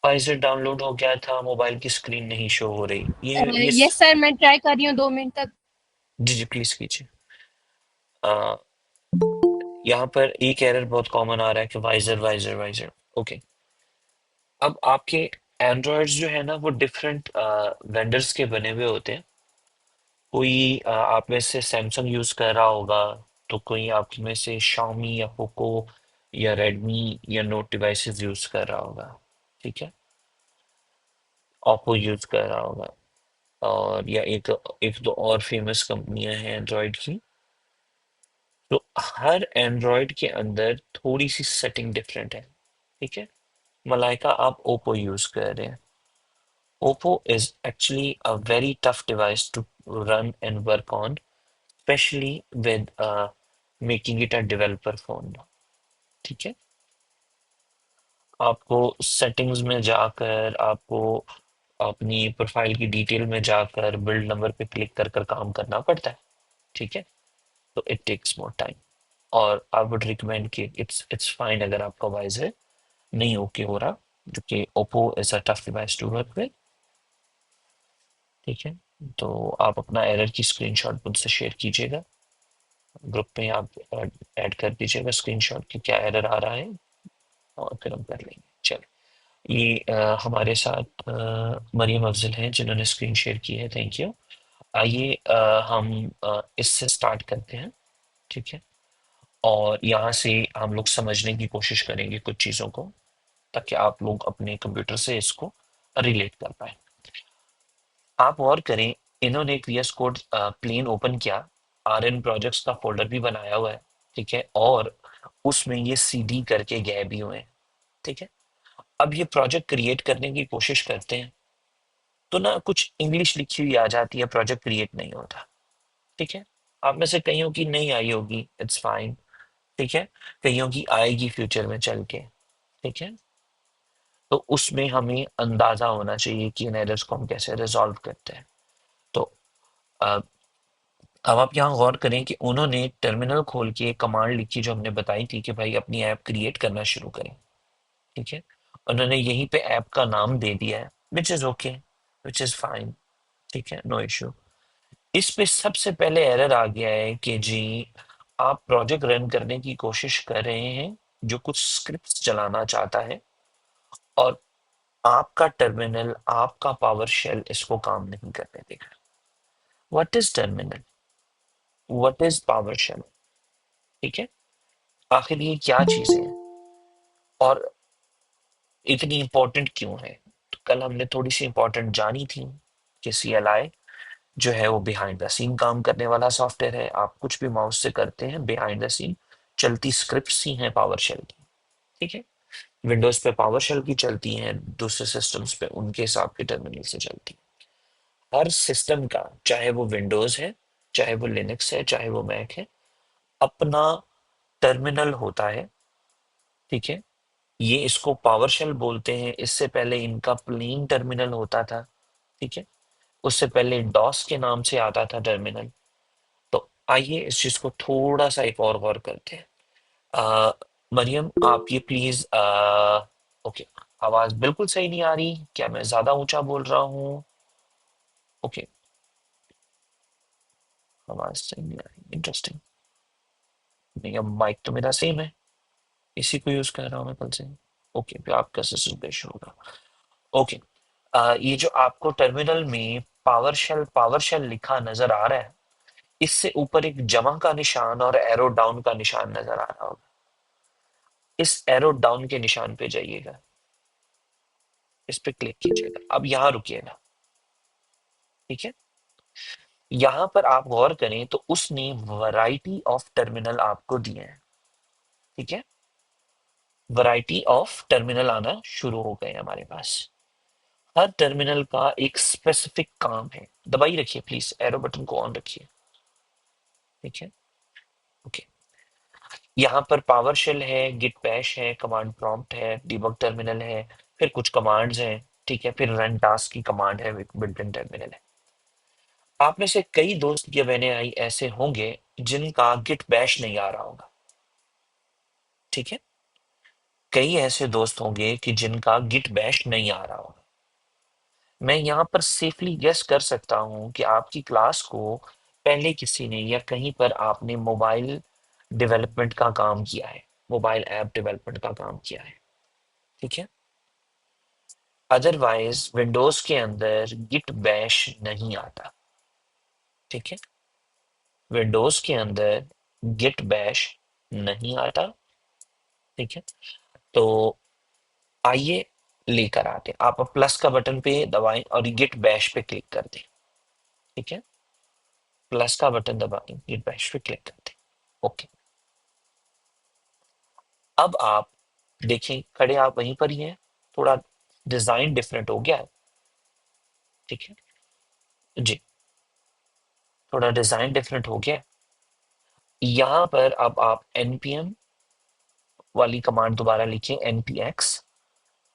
Visor download हो गया था, मोबाइल की स्क्रीन नहीं शो हो रही, ये यस सर, मैं ट्राई कर रही हूँ 2 मिनट तक। जी जी प्लीज कीजिए। आ, यहाँ पर एक एरर बहुत कॉमन आ रहा है कि वाइजर वाइजर वाइजर। ओके, अब आपके एंड्रॉयड्स जो है ना वो डिफरेंट वेंडर्स के बने हुए होते हैं। कोई आप में से सैमसंग यूज कर रहा होगा, तो कोई आप में से शाओमी या पोको या रेडमी या नोट डिवाइसेस यूज कर रहा होगा। ठीक है, ओप्पो यूज कर रहा होगा, और या एक दो और फेमस कंपनियां हैं एंड्रॉयड की। तो हर एंड्रॉयड के अंदर थोड़ी सी सेटिंग डिफरेंट है। ठीक है, मलाइका आप ओप्पो यूज कर रहे हैं। Oppo is actually a very tough device to run and work on, especially with making it a developer phone. ठीक है, आपको सेटिंग्स में जाकर, आपको अपनी प्रोफाइल की डिटेल में जाकर बिल्ड नंबर पे क्लिक कर कर काम करना पड़ता है। ठीक है, तो इट टेक्स मोर टाइम, और आई वुड रिकमेंड कि इट्स फाइन अगर आपका वाइज है नहीं ओके हो रहा, जो कि Oppo is a tough device to work with. ठीक है, तो आप अपना एरर की स्क्रीनशॉट मुझसे शेयर कीजिएगा, ग्रुप में आप ऐड कर दीजिएगा स्क्रीनशॉट कि क्या एरर आ रहा है, और फिर हम कर लेंगे। चलो, ये हमारे साथ मरियम अफजल हैं जिन्होंने स्क्रीन शेयर की है, थैंक यू। आइए हम इससे स्टार्ट करते हैं। ठीक है, और यहाँ से हम लोग समझने की कोशिश करेंगे कुछ चीज़ों को, ताकि आप लोग अपने कंप्यूटर से इसको रिलेट कर पाए। आप गौर करें, इन्होंने एक VS कोड प्लेन ओपन किया, RN प्रोजेक्ट्स का फोल्डर भी बनाया हुआ है। ठीक है, और उसमें ये CD करके गए भी हुए हैं। ठीक है, अब ये प्रोजेक्ट क्रिएट करने की कोशिश करते हैं, तो ना कुछ इंग्लिश लिखी हुई आ जाती है, प्रोजेक्ट क्रिएट नहीं होता। ठीक है, आप में से कईयों की नहीं आई होगी, इट्स फाइन। ठीक है, कईयों की आएगी फ्यूचर में चल के। ठीक है, तो उसमें हमें अंदाजा होना चाहिए कि इन एरर्स को हम कैसे रिजॉल्व करते हैं। तो अ, अब आप यहाँ गौर करें कि उन्होंने टर्मिनल खोल के एक कमांड लिखी जो हमने बताई थी कि भाई अपनी ऐप क्रिएट करना शुरू करें। ठीक है, उन्होंने यहीं पे ऐप का नाम दे दिया है, which is okay, which is fine. ठीक है, नो इशू। इस पे सबसे पहले एरर आ गया है कि जी आप प्रोजेक्ट रन करने की कोशिश कर रहे हैं जो कुछ स्क्रिप्ट्स चलाना चाहता है, और आपका टर्मिनल, आपका पावर शेल इसको काम नहीं करने देगा। What is terminal, what is powershell? ठीक है, आखिर ये क्या चीजें हैं, और इतनी इंपॉर्टेंट क्यों है? तो कल हमने थोड़ी सी इंपॉर्टेंट जानी थी कि CLI जो है वो बिहाइंड द सीन काम करने वाला सॉफ्टवेयर है। आप कुछ भी माउस से करते हैं, बिहाइंड द सीन चलती स्क्रिप्ट्स ही हैं पावर शेल की। ठीक है, विंडोज पे पावर शेल की चलती हैं, दूसरे सिस्टम्स पे उनके हिसाब के टर्मिनल से चलती हैं। हर सिस्टम का, चाहे वो विंडोज है, चाहे वो लिनक्स है, चाहे वो मैक है, अपना टर्मिनल होता है। ठीक है, ये इसको पावर शेल बोलते हैं, इससे पहले इनका प्लेन टर्मिनल होता था। ठीक है, उससे पहले डॉस के नाम से आता था टर्मिनल। तो आइए इस चीज को थोड़ा सा एक और गौर करते हैं। अ, मरियम आप ये प्लीज, ओके, आवाज बिल्कुल सही नहीं आ रही, क्या मैं ज्यादा ऊंचा बोल रहा हूँ? ओके, आवाज सही नहीं आ रही, इंटरेस्टिंग। नहीं, अब माइक तो मेरा सेम है, इसी को यूज कर रहा हूँ मैं कल से। ओके, फिर आपका सिस्टम का इशू होगा। ओके, ये जो आपको टर्मिनल में पावर शेल लिखा नजर आ रहा है, इससे ऊपर एक जमा का निशान और एरो डाउन का निशान नजर आ रहा होगा। इस एरो डाउन के निशान पे जाइएगा, इस पे क्लिक कीजिएगा, अब यहाँ रुकिएगा। ठीक है, यहाँ पर आप गौर करें तो उसने वैरायटी ऑफ टर्मिनल आपको दिए हैं। ठीक है, वैरायटी ऑफ टर्मिनल आना शुरू हो गए हमारे पास। हर टर्मिनल का एक स्पेसिफिक काम है। दबाई रखिए प्लीज, एरो बटन को ऑन रखिए। ठीक है, ओके, यहाँ पर पावर शेल है, गिट बैश है, कमांड प्रॉम्प्ट है, डिबग टर्मिनल है, फिर कुछ कमांड्स हैं। ठीक है, फिर रन टास्क की कमांड है, बिल्ट इन टर्मिनल है। आप में से कई दोस्त या बहनें आई ऐसे होंगे जिनका गिट बैश नहीं आ रहा होगा। ठीक है, कई ऐसे दोस्त होंगे कि जिनका गिट बैश नहीं आ रहा होगा। मैं यहाँ पर सेफली गेस कर सकता हूँ कि आपकी क्लास को पहले किसी ने या कहीं पर आपने मोबाइल डेवलपमेंट का काम किया है, मोबाइल ऐप डेवलपमेंट का काम किया है। ठीक है। अदरवाइज विंडोज के अंदर गिट बैश नहीं आता। ठीक है। विंडोज के अंदर गिट बैश नहीं आता। ठीक है। तो आइए लेकर आते हैं। आप प्लस का बटन पे दबाएं और गिट बैश पे क्लिक कर दें। ठीक है। प्लस का बटन दबाएं, गिट बैश पे क्लिक कर दें। ओके। अब आप देखें, खड़े आप वहीं पर ही हैं। थोड़ा डिजाइन डिफरेंट हो गया है। ठीक है जी। थोड़ा डिजाइन डिफरेंट हो गया है। यहाँ पर अब आप npm वाली कमांड दोबारा लिखिए, npx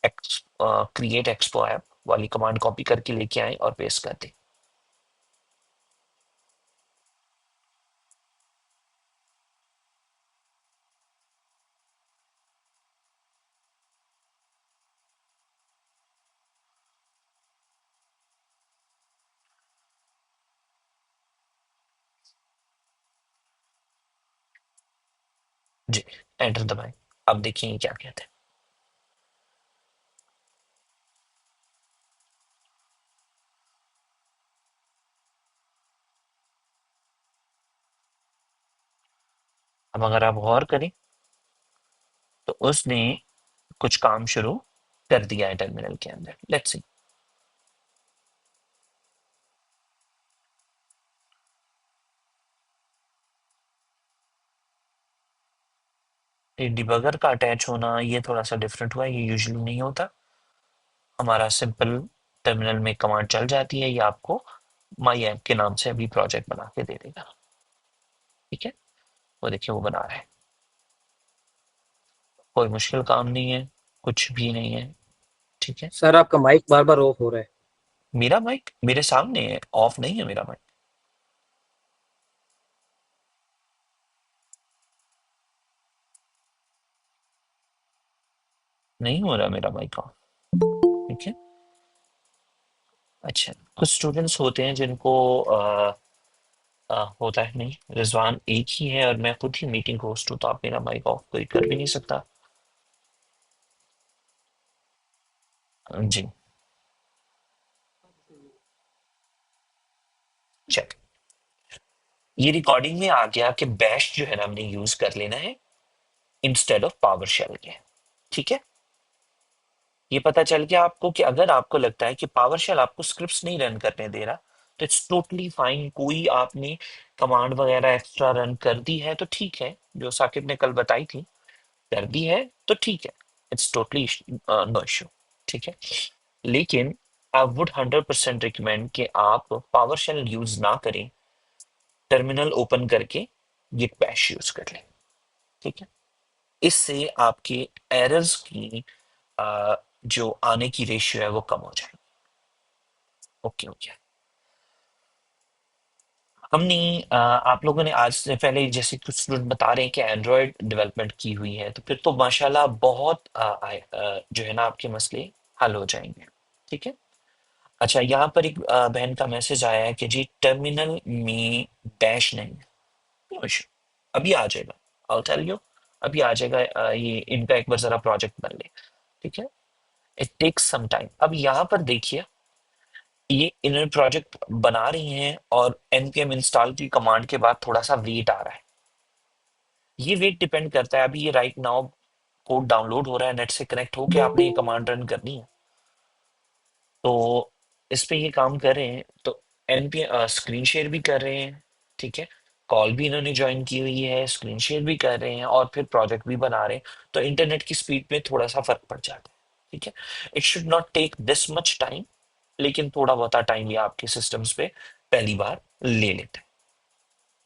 क्रिएट एक्सपो ऐप वाली कमांड कॉपी करके लेके आए और पेस्ट कर दें। जी, एंटर दबाएं। अब देखिए ये क्या कहते हैं। अब अगर आप गौर करें तो उसने कुछ काम शुरू कर दिया है टर्मिनल के अंदर। Let's see. ये डिबगर का अटैच होना ये थोड़ा सा डिफरेंट हुआ है, ये यूजुअली नहीं होता। हमारा सिंपल टर्मिनल में कमांड चल जाती है, ये आपको माई ऐप के नाम से अभी प्रोजेक्ट बना के दे देगा। ठीक है। वो देखिए वो बना रहा है। कोई मुश्किल काम नहीं है, कुछ भी नहीं है। ठीक है। सर आपका माइक बार बार ऑफ हो रहा है। मेरा माइक मेरे सामने है, ऑफ नहीं है मेरा माइक। नहीं हो रहा मेरा माइक ऑफ। ठीक है। अच्छा, कुछ स्टूडेंट्स होते हैं जिनको होता है नहीं। रिजवान एक ही है और मैं खुद ही मीटिंग होस्ट हूँ, तो आप मेरा माइक ऑफ कोई कर भी नहीं सकता। जी। चल, ये रिकॉर्डिंग में आ गया कि बैश जो है ना हमने यूज कर लेना है इंस्टेड ऑफ पावर शेल के। ठीक है। ये पता चल गया आपको कि अगर आपको लगता है कि पावर शेल आपको स्क्रिप्ट्स नहीं रन करने दे रहा, तो इट्स टोटली फाइन। कोई आपने कमांड वगैरह एक्स्ट्रा रन कर दी है तो ठीक है, जो साकिब ने कल बताई थी, कर दी है तो ठीक है। It's totally no issue. ठीक है। लेकिन आई वुड 100% रिकमेंड कि आप पावर शेल यूज ना करें, टर्मिनल ओपन करके गिट बैश यूज कर लें। ठीक है। इससे आपके एरर्स की जो आने की रेशियो है वो कम हो जाएगी। Okay okay. हमने आप लोगों ने आज से पहले जैसे कुछ स्टूडेंट बता रहे हैं कि एंड्रॉयड डेवलपमेंट की हुई है, तो फिर तो माशाल्लाह बहुत जो है ना आपके मसले हल हो जाएंगे। ठीक है। अच्छा, यहाँ पर एक बहन का मैसेज आया है कि जी टर्मिनल में डैश नहीं है। नो इशू, अभी आ जाएगा। आई टेल यू, अभी आ जाएगा। ये इनका एक बार जरा प्रोजेक्ट बन ले। ठीक है। It takes some time. अब यहाँ पर देखिए, ये इन्होंने प्रोजेक्ट बना रही हैं और npm इंस्टॉल की कमांड के बाद थोड़ा सा वेट आ रहा है। ये वेट डिपेंड करता है, अभी ये राइट नाउ कोड डाउनलोड हो रहा है, नेट से कनेक्ट होके आपने ये कमांड रन करनी है। तो इस पे ये काम कर रहे हैं, तो npm स्क्रीन शेयर भी कर रहे हैं। ठीक है। कॉल भी इन्होंने ज्वाइन की हुई है, स्क्रीन शेयर भी कर रहे हैं और फिर प्रोजेक्ट भी बना रहे हैं। तो इंटरनेट की स्पीड में थोड़ा सा फर्क पड़ जाता है। ठीक है। It should not take this much time, लेकिन थोड़ा बहुत टाइम ये आपके सिस्टम्स पे पहली बार ले लेता है।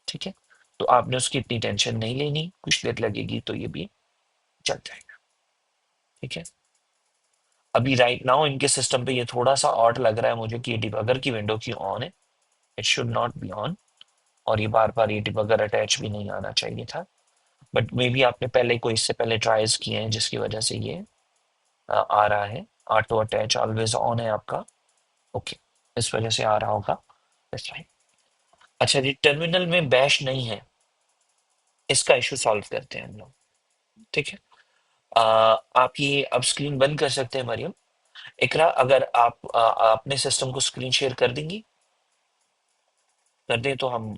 ठीक है। तो आपने उसकी इतनी टेंशन नहीं लेनी, कुछ देर लगेगी तो ये भी चल जाएगा। ठीक है। अभी राइट नाउ इनके सिस्टम पे ये थोड़ा सा ऑड लग रहा है मुझे कि ये डिबगर की विंडो की ऑन है। It should not be on. और ये बार बार ये डिबगर अटैच भी नहीं आना चाहिए था। बट मे बी आपने पहले कोई इससे पहले ट्राइज किए हैं जिसकी वजह से ये आ रहा है। ऑटो अटैच ऑलवेज ऑन है आपका। ओके, इस वजह से आ रहा होगा। That's fine. अच्छा जी, टर्मिनल में बैश नहीं है, इसका इशू सॉल्व करते हैं हम लोग। ठीक है। आप ये अब स्क्रीन बंद कर सकते हैं मरियम। इकरा, अगर आप अपने सिस्टम को स्क्रीन शेयर कर देंगी, कर दें तो हम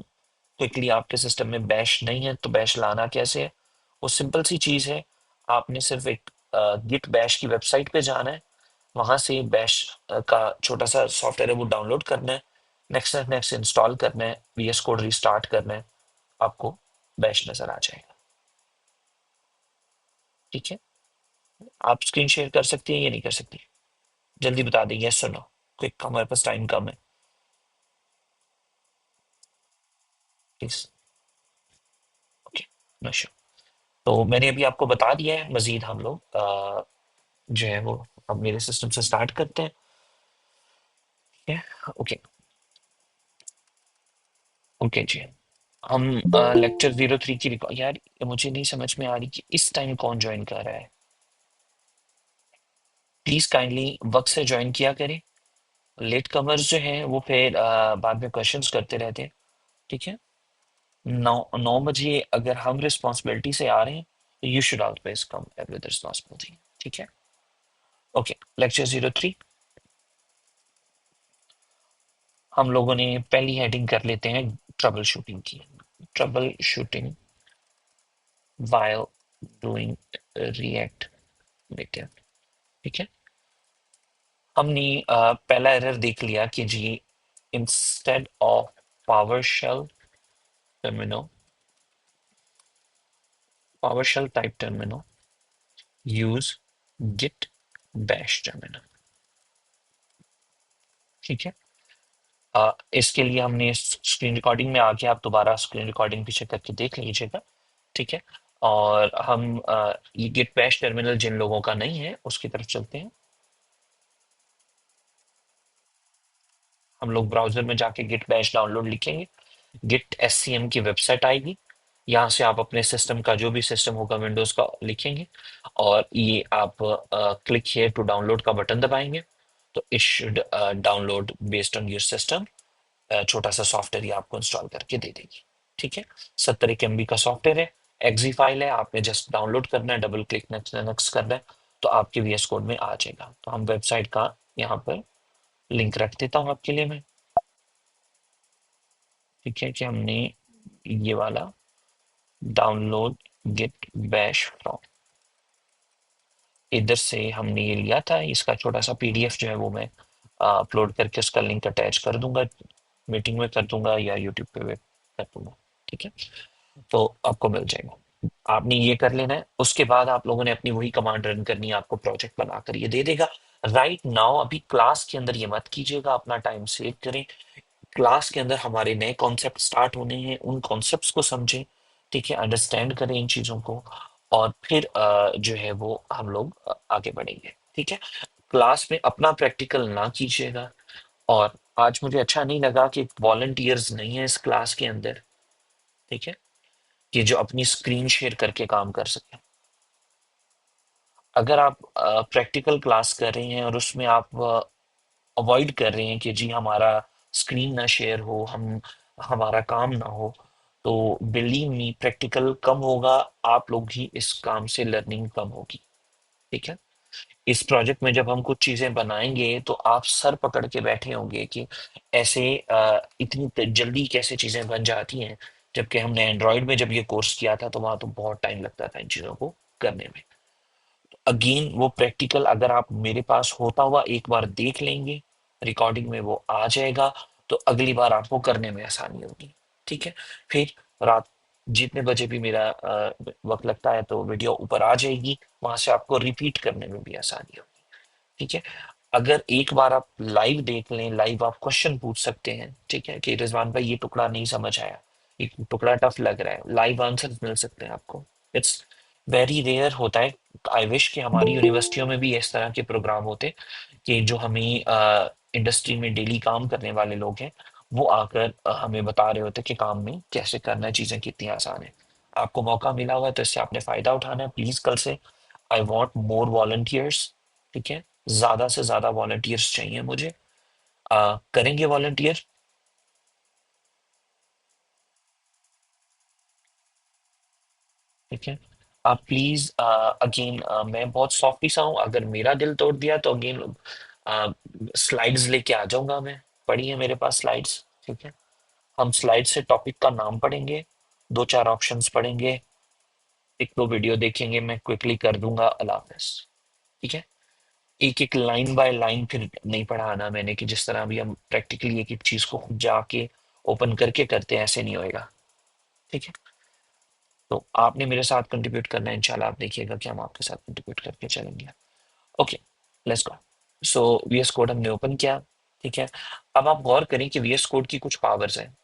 क्विकली, आपके सिस्टम में बैश नहीं है तो बैश लाना कैसे है। वो सिंपल सी चीज है। आपने सिर्फ एक गिट बैश की वेबसाइट पे जाना है, वहां से बैश का छोटा सा सॉफ्टवेयर है वो डाउनलोड करना है, नेक्स्ट नेक्स्ट इंस्टॉल करना है, वीएस कोड रिस्टार्ट करना है, आपको बैश नजर आ जाएगा। ठीक है। आप स्क्रीन शेयर कर सकती हैं या नहीं कर सकती? जल्दी बता दें, यस और नो। क्विक, हमारे पास टाइम कम है, प्लीज। Okay, no sure. तो मैंने अभी आपको बता दिया है। मजीद हम लोग जो है वो अब मेरे सिस्टम से स्टार्ट करते हैं। ठीक है। ओके। ओके जी। हम लेक्चर 03 की यार, मुझे नहीं समझ में आ रही कि इस टाइम कौन ज्वाइन कर रहा है। प्लीज काइंडली वक्त से ज्वाइन किया करें। लेट कमर्स जो हैं वो फिर बाद में क्वेश्चंस करते रहते हैं। ठीक है। 9 9 बजे अगर हम रिस्पॉन्सिबिलिटी से आ रहे हैं तो you should always come with responsibility. ठीक है। Okay, lecture 03। हम लोगों ने पहली हेडिंग कर लेते हैं ट्रबल शूटिंग की। Troubleshooting while doing React Native. ठीक है। हमने पहला एरर देख लिया कि जी, instead of PowerShell terminal, PowerShell type terminal, use git bash terminal. ठीक है। इसके लिए हमने स्क्रीन रिकॉर्डिंग में आके, आप दोबारा स्क्रीन रिकॉर्डिंग पीछे करके देख लीजिएगा। ठीक है। और हम ये गिट बैश टर्मिनल जिन लोगों का नहीं है उसकी तरफ चलते हैं। हम लोग ब्राउजर में जाके गिट बैश डाउनलोड लिखेंगे, गिट SCM की वेबसाइट आएगी। यहाँ से आप अपने सिस्टम का, जो भी सिस्टम होगा विंडोज का, लिखेंगे और ये आप क्लिक हियर टू डाउनलोड का बटन दबाएंगे तो it should download based on your system. छोटा सा सॉफ्टवेयर ये आपको इंस्टॉल करके दे देगी। ठीक है। 70 MB का सॉफ्टवेयर है, एक्जी फाइल है, आपने जस्ट डाउनलोड करना है, डबल क्लिक नेक्स्ट नेक्स्ट करना है तो आपके VS कोड में आ जाएगा। तो हम वेबसाइट का यहाँ पर लिंक रख देता हूँ आपके लिए मैं। ठीक है, कि हमने ये वाला डाउनलोड गिट बैश फ्रॉम, इधर से हमने ये लिया था। इसका छोटा सा PDF जो है वो मैं अपलोड करके उसका लिंक अटैच कर दूंगा, मीटिंग में कर दूंगा या यूट्यूब पे कर दूंगा। ठीक है। तो आपको मिल जाएगा। आपने ये कर लेना है, उसके बाद आप लोगों ने अपनी वही कमांड रन करनी है, आपको प्रोजेक्ट बनाकर ये दे देगा। राइट नाउ अभी क्लास के अंदर ये मत कीजिएगा, अपना टाइम सेव करें। क्लास के अंदर हमारे नए कॉन्सेप्ट स्टार्ट होने हैं, उन कॉन्सेप्ट्स को समझें। ठीक है, अंडरस्टैंड करें इन चीजों को और फिर जो है वो हम लोग आगे बढ़ेंगे। ठीक है। क्लास में अपना प्रैक्टिकल ना कीजिएगा। और आज मुझे अच्छा नहीं लगा कि वॉलंटियर्स नहीं है इस क्लास के अंदर। ठीक है, कि जो अपनी स्क्रीन शेयर करके काम कर सके। अगर आप प्रैक्टिकल क्लास कर रहे हैं और उसमें आप अवॉइड कर रहे हैं कि जी हमारा स्क्रीन ना शेयर हो, हम हमारा काम ना हो, तो बिलीव मी प्रैक्टिकल कम होगा, आप लोग ही इस काम से लर्निंग कम होगी। ठीक है। इस प्रोजेक्ट में जब हम कुछ चीजें बनाएंगे तो आप सर पकड़ के बैठे होंगे कि ऐसे इतनी जल्दी कैसे चीजें बन जाती हैं, जबकि हमने एंड्रॉयड में जब ये कोर्स किया था तो वहां तो बहुत टाइम लगता था इन चीजों को करने में। अगेन वो प्रैक्टिकल अगर आप मेरे पास होता हुआ एक बार देख लेंगे, रिकॉर्डिंग में वो आ जाएगा, तो अगली बार आपको करने में आसानी होगी। ठीक है। फिर रात जितने बजे भी मेरा वक्त लगता है तो वीडियो ऊपर आ जाएगी, वहां से आपको रिपीट करने में भी आसानी होगी। ठीक है। अगर एक बार आप लाइव देख लें, लाइव आप क्वेश्चन पूछ सकते हैं। ठीक है, कि रिजवान भाई ये टुकड़ा नहीं समझ आया, ये टुकड़ा टफ लग रहा है, लाइव आंसर मिल सकते हैं आपको। इट्स वेरी रेयर होता है। आई विश कि हमारी यूनिवर्सिटियों में भी इस तरह के प्रोग्राम होते कि जो हमें इंडस्ट्री में डेली काम करने वाले लोग हैं वो आकर हमें बता रहे होते कि काम में कैसे करना है, चीजें कितनी आसान है। आपको मौका मिला हुआ है तो इससे आपने फायदा उठाना है। प्लीज कल से आई वॉन्ट मोर वॉलंटियर्स। ठीक है, ज्यादा से ज्यादा वॉलंटियर्स चाहिए मुझे। करेंगे वॉलंटियर? ठीक है, आप प्लीज अगेन, मैं बहुत सॉफ्टी सा हूँ, अगर मेरा दिल तोड़ दिया तो अगेन स्लाइड्स लेके आ जाऊंगा मैं। पड़ी है मेरे पास स्लाइड्स। ठीक है, हम स्लाइड से टॉपिक का नाम पढ़ेंगे, दो चार ऑप्शंस पढ़ेंगे, एक दो वीडियो देखेंगे, मैं क्विकली कर दूंगा, अल्लाह हाफिज। ठीक है, एक एक लाइन बाय लाइन फिर नहीं पढ़ाना मैंने, कि जिस तरह अभी हम प्रैक्टिकली एक एक चीज को खुद जाके ओपन करके करते हैं, ऐसे नहीं होएगा। ठीक है, तो आपने मेरे साथ कंट्रीब्यूट करना है, इंशाल्लाह आप देखिएगा कि हम आपके साथ कंट्रीब्यूट करके चलेंगे। Okay, let's go. So VS code हमने ओपन किया। ठीक है, अब आप गौर करें कि वीएस कोड की कुछ पावर्स हैं।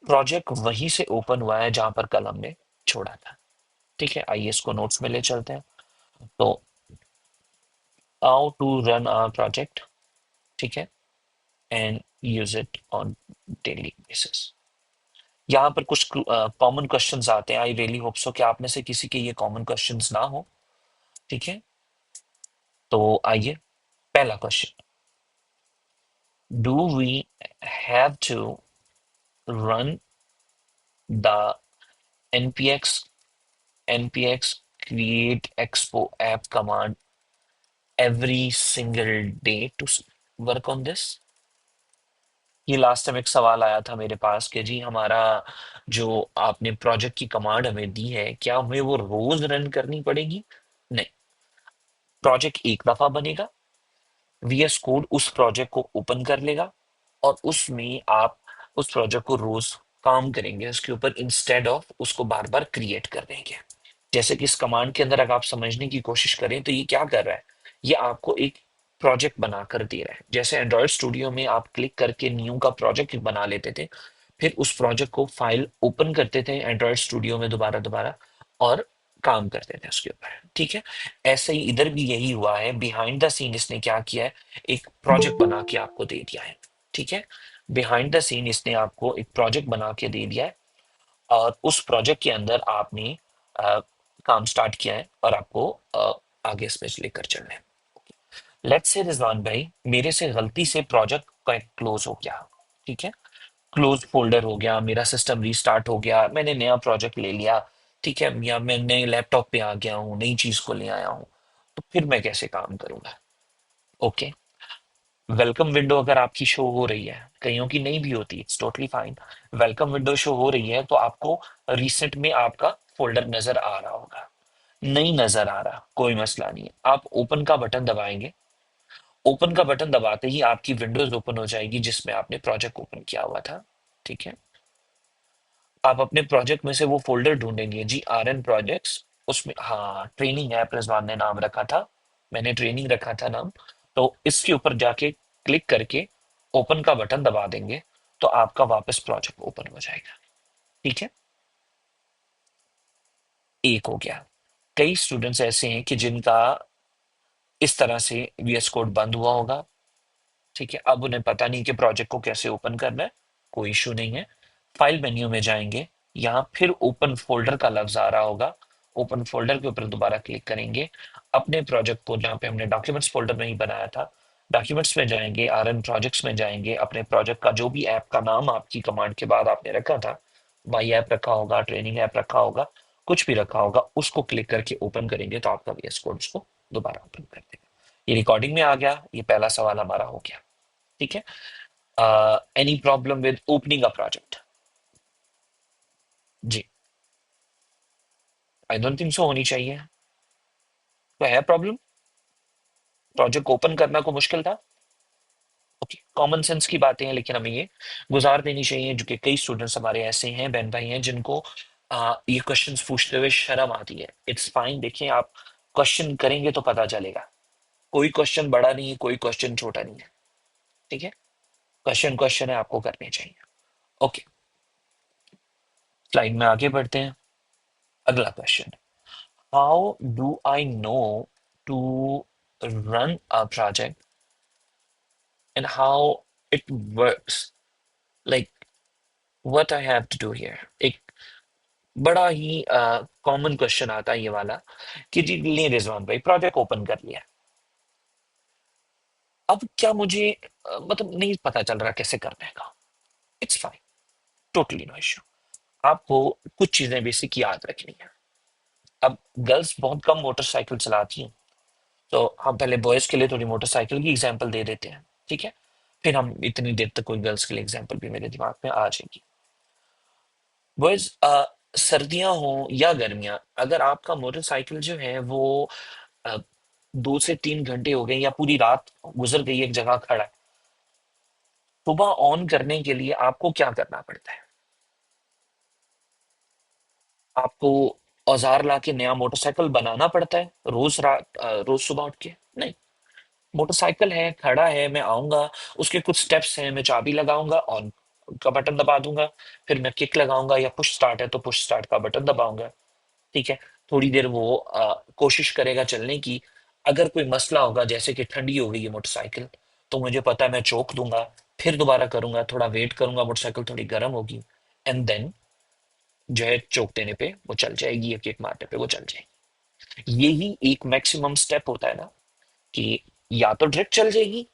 प्रोजेक्ट वहीं से ओपन हुआ है जहां पर कल हमने छोड़ा था। ठीक है, आइए इसको नोट्स में ले चलते हैं। तो how to run a project, ठीक है, and use it on daily basis. यहाँ पर कुछ कॉमन क्वेश्चंस आते हैं, आई रियली होप सो कि आप में से किसी के ये कॉमन क्वेश्चंस ना हो। ठीक है, तो आइए, पहला question, do we have to run the npx npx create expo app command every single day to work on this? ये लास्ट टाइम एक सवाल आया था मेरे पास कि जी हमारा जो आपने प्रोजेक्ट की कमांड हमें दी है, क्या हमें वो रोज रन करनी पड़ेगी? नहीं, प्रोजेक्ट एक दफा बनेगा, वीएस कोड उस प्रोजेक्ट को ओपन कर लेगा और उसमें आप उस प्रोजेक्ट को रोज काम करेंगे उसके ऊपर, इंस्टेड ऑफ उसको बार बार क्रिएट कर देंगे। जैसे कि इस कमांड के अंदर अगर आप समझने की कोशिश करें तो ये क्या कर रहा है, ये आपको एक प्रोजेक्ट बनाकर दे रहा है। जैसे एंड्रॉयड स्टूडियो में आप क्लिक करके न्यू का प्रोजेक्ट बना लेते थे, फिर उस प्रोजेक्ट को फाइल ओपन करते थे एंड्रॉयड स्टूडियो में दोबारा दोबारा, और काम करते थे उसके ऊपर। ठीक है, ऐसे ही इधर भी यही हुआ है, बिहाइंड द सीन इसने क्या किया है, एक प्रोजेक्ट बना के आपको दे दिया है। ठीक है, बिहाइंड द सीन इसने आपको एक प्रोजेक्ट बना के दे दिया है, और उस प्रोजेक्ट के अंदर आपने अ, काम स्टार्ट किया है और आपको आगे इस पे लेकर चलना है। लेट्स से रिजवान भाई, मेरे से गलती से प्रोजेक्ट का क्लोज हो गया। ठीक है, क्लोज फोल्डर हो गया, मेरा सिस्टम रीस्टार्ट हो गया, मैंने नया प्रोजेक्ट ले लिया। ठीक है, या मैं नए लैपटॉप पे आ गया हूँ, नई चीज को ले आया हूँ, तो फिर मैं कैसे काम करूंगा? ओके, वेलकम विंडो अगर आपकी शो हो रही है, कईयों की नहीं भी होती, it's totally fine. Welcome window show हो रही है तो आपको रिसेंट में आपका फोल्डर नजर आ रहा होगा। नहीं नजर आ रहा, कोई मसला नहीं है, आप ओपन का बटन दबाएंगे। ओपन का बटन दबाते ही आपकी विंडोज ओपन हो जाएगी जिसमें आपने प्रोजेक्ट ओपन किया हुआ था। ठीक है, आप अपने प्रोजेक्ट में से वो फोल्डर ढूंढेंगे, जी आर एन प्रोजेक्ट्स, उसमें हाँ ट्रेनिंग ऐप रिजवान ने नाम रखा था, मैंने ट्रेनिंग रखा था नाम। तो इसके ऊपर जाके क्लिक करके ओपन का बटन दबा देंगे तो आपका वापस प्रोजेक्ट ओपन हो जाएगा। ठीक है, एक हो गया। कई स्टूडेंट्स ऐसे हैं कि जिनका इस तरह से वीएस कोड बंद हुआ होगा। ठीक है, अब उन्हें पता नहीं कि प्रोजेक्ट को कैसे ओपन करना है। कोई इशू नहीं है, फाइल मेन्यू में जाएंगे, यहाँ फिर ओपन फोल्डर का लफ्ज आ रहा होगा, ओपन फोल्डर के ऊपर दोबारा क्लिक करेंगे। अपने प्रोजेक्ट को जहाँ पे हमने डॉक्यूमेंट्स फोल्डर में ही बनाया था, डॉक्यूमेंट्स में जाएंगे, आर एन प्रोजेक्ट्स में जाएंगे, अपने प्रोजेक्ट का जो भी ऐप का नाम आपकी कमांड के बाद आपने रखा था, माई ऐप रखा होगा, ट्रेनिंग ऐप रखा होगा, कुछ भी रखा होगा, उसको क्लिक करके ओपन करेंगे तो आपका वीएस कोड उसको दोबारा ओपन कर देगा। ये रिकॉर्डिंग में आ गया, ये पहला सवाल हमारा हो गया। ठीक है, any problem with opening a project? जी, आई डोंट थिंक सो होनी चाहिए। तो है प्रॉब्लम, प्रोजेक्ट ओपन करना को मुश्किल था? ओके, कॉमन सेंस की बातें हैं लेकिन हमें ये गुजार देनी चाहिए, जो कि कई स्टूडेंट्स हमारे ऐसे हैं, बहन भाई हैं, जिनको ये क्वेश्चंस पूछते हुए शर्म आती है। इट्स फाइन, देखिए आप क्वेश्चन करेंगे तो पता चलेगा, कोई क्वेश्चन बड़ा नहीं है, कोई क्वेश्चन छोटा नहीं है। ठीक है, क्वेश्चन क्वेश्चन है, आपको करने चाहिए। ओके, स्लाइड में आगे बढ़ते हैं। अगला question, how do I know to run a project and how it works? Like what I have to do here. एक बड़ा ही कॉमन क्वेश्चन आता है ये वाला कि जी ले रिजवान भाई प्रोजेक्ट ओपन कर लिया, अब क्या मुझे मतलब नहीं पता चल रहा कैसे करने का। It's fine, totally no issue. आपको कुछ चीजें बेसिक याद रखनी है। अब गर्ल्स बहुत कम मोटरसाइकिल चलाती हैं, तो हम पहले बॉयज के लिए थोड़ी मोटरसाइकिल की एग्जांपल दे देते हैं, ठीक है। फिर हम इतनी देर तक कोई गर्ल्स के लिए एग्जांपल भी मेरे दिमाग में आ जाएगी। बॉयज, सर्दियां हो या गर्मियां, अगर आपका मोटरसाइकिल जो है वो अ, 2 से 3 घंटे हो गए या पूरी रात गुजर गई एक जगह खड़ा है, सुबह ऑन करने के लिए आपको क्या करना पड़ता है? आपको औजार ला के नया मोटरसाइकिल बनाना पड़ता है रोज सुबह उठ के? नहीं। मोटरसाइकिल है, खड़ा है, मैं आऊंगा, उसके कुछ स्टेप्स हैं, मैं चाबी लगाऊंगा, ऑन का बटन दबा दूंगा, फिर मैं किक लगाऊंगा, या पुश स्टार्ट है तो पुश स्टार्ट का बटन दबाऊंगा, ठीक है। थोड़ी देर वो कोशिश करेगा चलने की। अगर कोई मसला होगा जैसे कि ठंडी हो गई है मोटरसाइकिल, तो मुझे पता है मैं चौक दूंगा, फिर दोबारा करूंगा, थोड़ा वेट करूंगा, मोटरसाइकिल थोड़ी गर्म होगी, एंड देन जो है चौक देने पे वो चल जाएगी, या किक मारने पे वो चल जाएगी। यही एक मैक्सिमम स्टेप होता है ना, कि या तो डायरेक्ट चल जाएगी,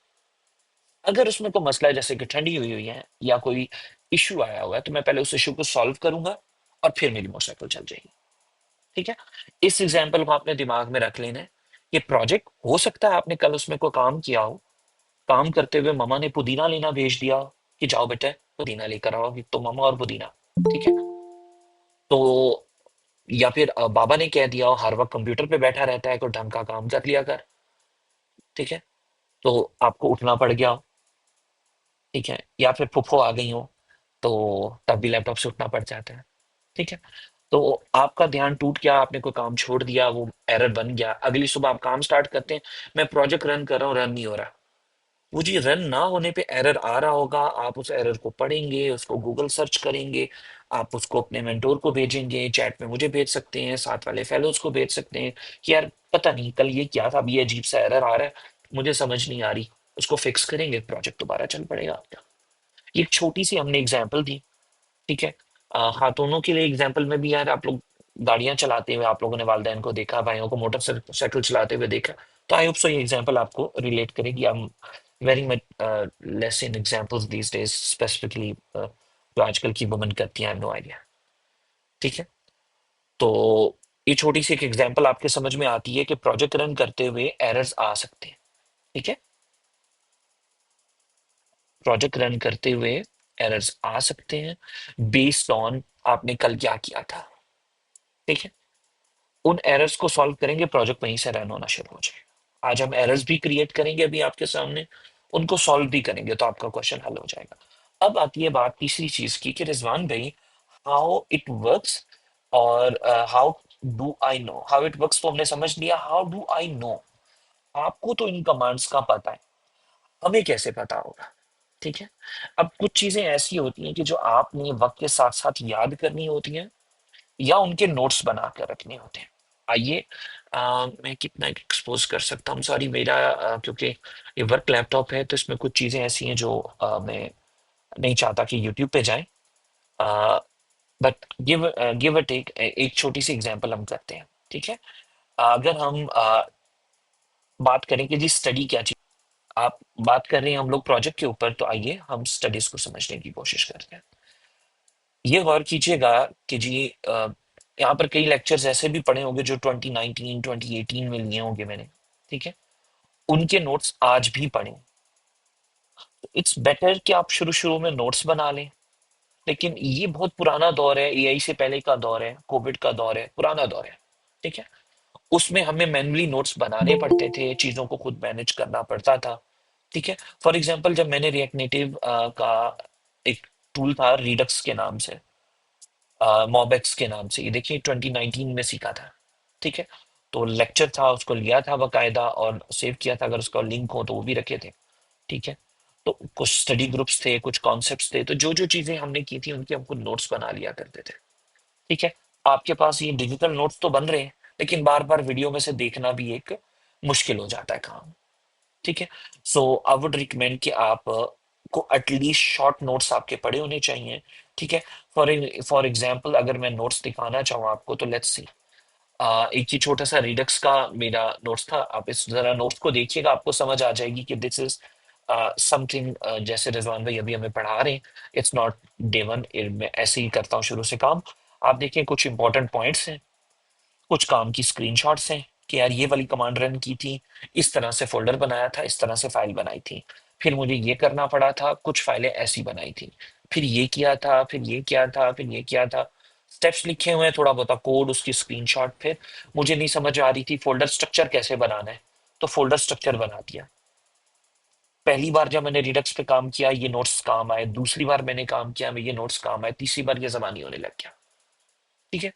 अगर उसमें कोई मसला है जैसे कि ठंडी हुई हुई है या कोई इश्यू आया हुआ है, तो मैं पहले उस इश्यू को सॉल्व करूंगा और फिर मेरी मोटरसाइकिल चल जाएगी, ठीक है। इस एग्जाम्पल को आपने दिमाग में रख लेना है। ये प्रोजेक्ट हो सकता है आपने कल उसमें कोई काम किया हो, काम करते हुए ममा ने पुदीना लेना भेज दिया हो कि जाओ बेटा पुदीना लेकर आओ, तो ममा और पुदीना, ठीक है। तो या फिर बाबा ने कह दिया हो हर वक्त कंप्यूटर पे बैठा रहता है, कोई ढंग का काम कर लिया कर, ठीक है। तो आपको उठना पड़ गया हो, ठीक है। या फिर फुफ्फो आ गई हो, तो तब भी लैपटॉप से उठना पड़ जाता है, ठीक है। तो आपका ध्यान टूट गया, आपने कोई काम छोड़ दिया, वो एरर बन गया, अगली सुबह आप काम स्टार्ट करते हैं, मैं प्रोजेक्ट रन कर रहा हूँ, रन नहीं हो रहा। वो जी रन ना होने पे एरर आ रहा होगा, आप उस एरर को पढ़ेंगे, उसको गूगल सर्च करेंगे, आप उसको अपने मेंटोर को भेजेंगे, चैट में मुझे भेज सकते हैं, साथ वाले फेलोज को भेज सकते हैं कि यार पता नहीं कल ये क्या था, अभी ये अजीब सा एरर आ रहा है, मुझे समझ नहीं आ रही, उसको फिक्स करेंगे, प्रोजेक्ट दोबारा चल पड़ेगा आपका। ये एक छोटी सी हमने एग्जाम्पल दी, ठीक है। हाँ, दोनों के लिए एग्जाम्पल में भी यार, आप लोग गाड़ियां चलाते हुए आप लोगों ने वालिदैन को देखा, भाइयों को मोटरसाइकिल चलाते हुए देखा, तो आई होप सो ये एग्जाम्पल आपको रिलेट करेगी। I am very much less in examples these days, specifically जो आजकल की वुमन करती हैं, आई हैव नो आइडिया, ठीक है। तो ये छोटी सी एक एग्जाम्पल आपके समझ में आती है कि प्रोजेक्ट रन करते हुए एरर्स आ सकते हैं, ठीक है। प्रोजेक्ट रन करते हुए एरर्स आ सकते हैं बेस्ड ऑन आपने कल क्या किया था, ठीक है। उन एरर्स को सॉल्व करेंगे, प्रोजेक्ट वहीं से रन होना शुरू हो जाएगा। आज हम एरर्स भी क्रिएट करेंगे अभी आपके सामने, उनको सॉल्व भी करेंगे, तो आपका क्वेश्चन हल हो जाएगा। अब आती है बात तीसरी चीज की कि रिजवान भाई हाउ इट वर्क्स, और how do I know how it works, तो हमने समझ लिया, हाउ डू आई नो, आपको तो इन कमांड्स का पता है, हमें कैसे पता होगा, ठीक है। अब कुछ चीजें ऐसी होती हैं कि जो आपने वक्त के साथ साथ याद करनी होती हैं, या उनके नोट्स बना कर रखने होते हैं। आइए, मैं कितना एक्सपोज कर सकता हूँ, सॉरी मेरा क्योंकि ये वर्क लैपटॉप है, तो इसमें कुछ चीजें ऐसी हैं जो मैं नहीं चाहता कि यूट्यूब पे जाए, बट गिव अ टेक एक छोटी सी एग्जांपल हम करते हैं, ठीक है। अगर हम बात करें कि जी स्टडी क्या चीज, आप बात कर रहे हैं हम लोग प्रोजेक्ट के ऊपर, तो आइए हम स्टडीज को समझने की कोशिश करते हैं। ये गौर कीजिएगा कि जी यहाँ पर कई लेक्चर्स ऐसे भी पढ़े होंगे जो 2019 2018 में लिए होंगे मैंने, ठीक है। उनके नोट्स आज भी पढ़ें। इट्स बेटर कि आप शुरू शुरू में नोट्स बना लें, लेकिन ये बहुत पुराना दौर है, एआई से पहले का दौर है, कोविड का दौर है, पुराना दौर है, ठीक है। उसमें हमें मैनुअली नोट्स बनाने पड़ते थे, चीजों को खुद मैनेज करना पड़ता था, ठीक है। फॉर एग्जाम्पल जब मैंने रिएक्ट नेटिव का एक टूल था रिडक्स के नाम से, मॉबेक्स के नाम से, ये देखिए 2019 में सीखा था, ठीक है। तो लेक्चर था, उसको लिया था बकायदा और सेव किया था, अगर उसका लिंक हो तो वो भी रखे थे, ठीक है। तो कुछ स्टडी ग्रुप्स थे, कुछ कॉन्सेप्ट्स थे, तो जो जो चीजें हमने की थी उनके हमको नोट्स बना लिया करते थे, ठीक है। आपके पास ये डिजिटल नोट्स तो बन रहे हैं, लेकिन बार बार वीडियो में से देखना भी एक मुश्किल हो जाता है काम, ठीक है। सो आई वुड रिकमेंड कि आप को एटलीस्ट शॉर्ट नोट्स आपके पड़े होने चाहिए, ठीक है। फॉर फॉर एग्जाम्पल अगर मैं नोट्स दिखाना चाहूँ आपको तो लेट्स सी, एक ही छोटा सा रिडक्स का मेरा नोट्स था। आप इस जरा नोट्स को देखिएगा, आपको समझ आ जाएगी कि दिस इज समथिंग, जैसे रिजवान भाई अभी हमें पढ़ा रहे हैं, इट्स नॉट डे वन, मैं ऐसे ही करता हूँ शुरू से काम। आप देखिए कुछ इंपॉर्टेंट पॉइंट्स हैं, कुछ काम की स्क्रीनशॉट्स हैं कि यार ये वाली कमांड रन की थी, इस तरह से फोल्डर बनाया था, इस तरह से फाइल बनाई थी, फिर मुझे ये करना पड़ा था, कुछ फाइलें ऐसी बनाई थी, फिर ये किया था, फिर ये किया था, फिर ये किया था। स्टेप्स लिखे हुए हैं, थोड़ा बहुत कोड, उसकी स्क्रीनशॉट। फिर मुझे नहीं समझ आ रही थी फोल्डर स्ट्रक्चर कैसे बनाना है, तो फोल्डर स्ट्रक्चर बना दिया। पहली बार जब मैंने रिडक्स पे काम किया ये नोट्स काम आए, दूसरी बार मैंने काम किया मैं ये नोट्स काम आए, तीसरी बार ये जबानी होने लग गया। ठीक है,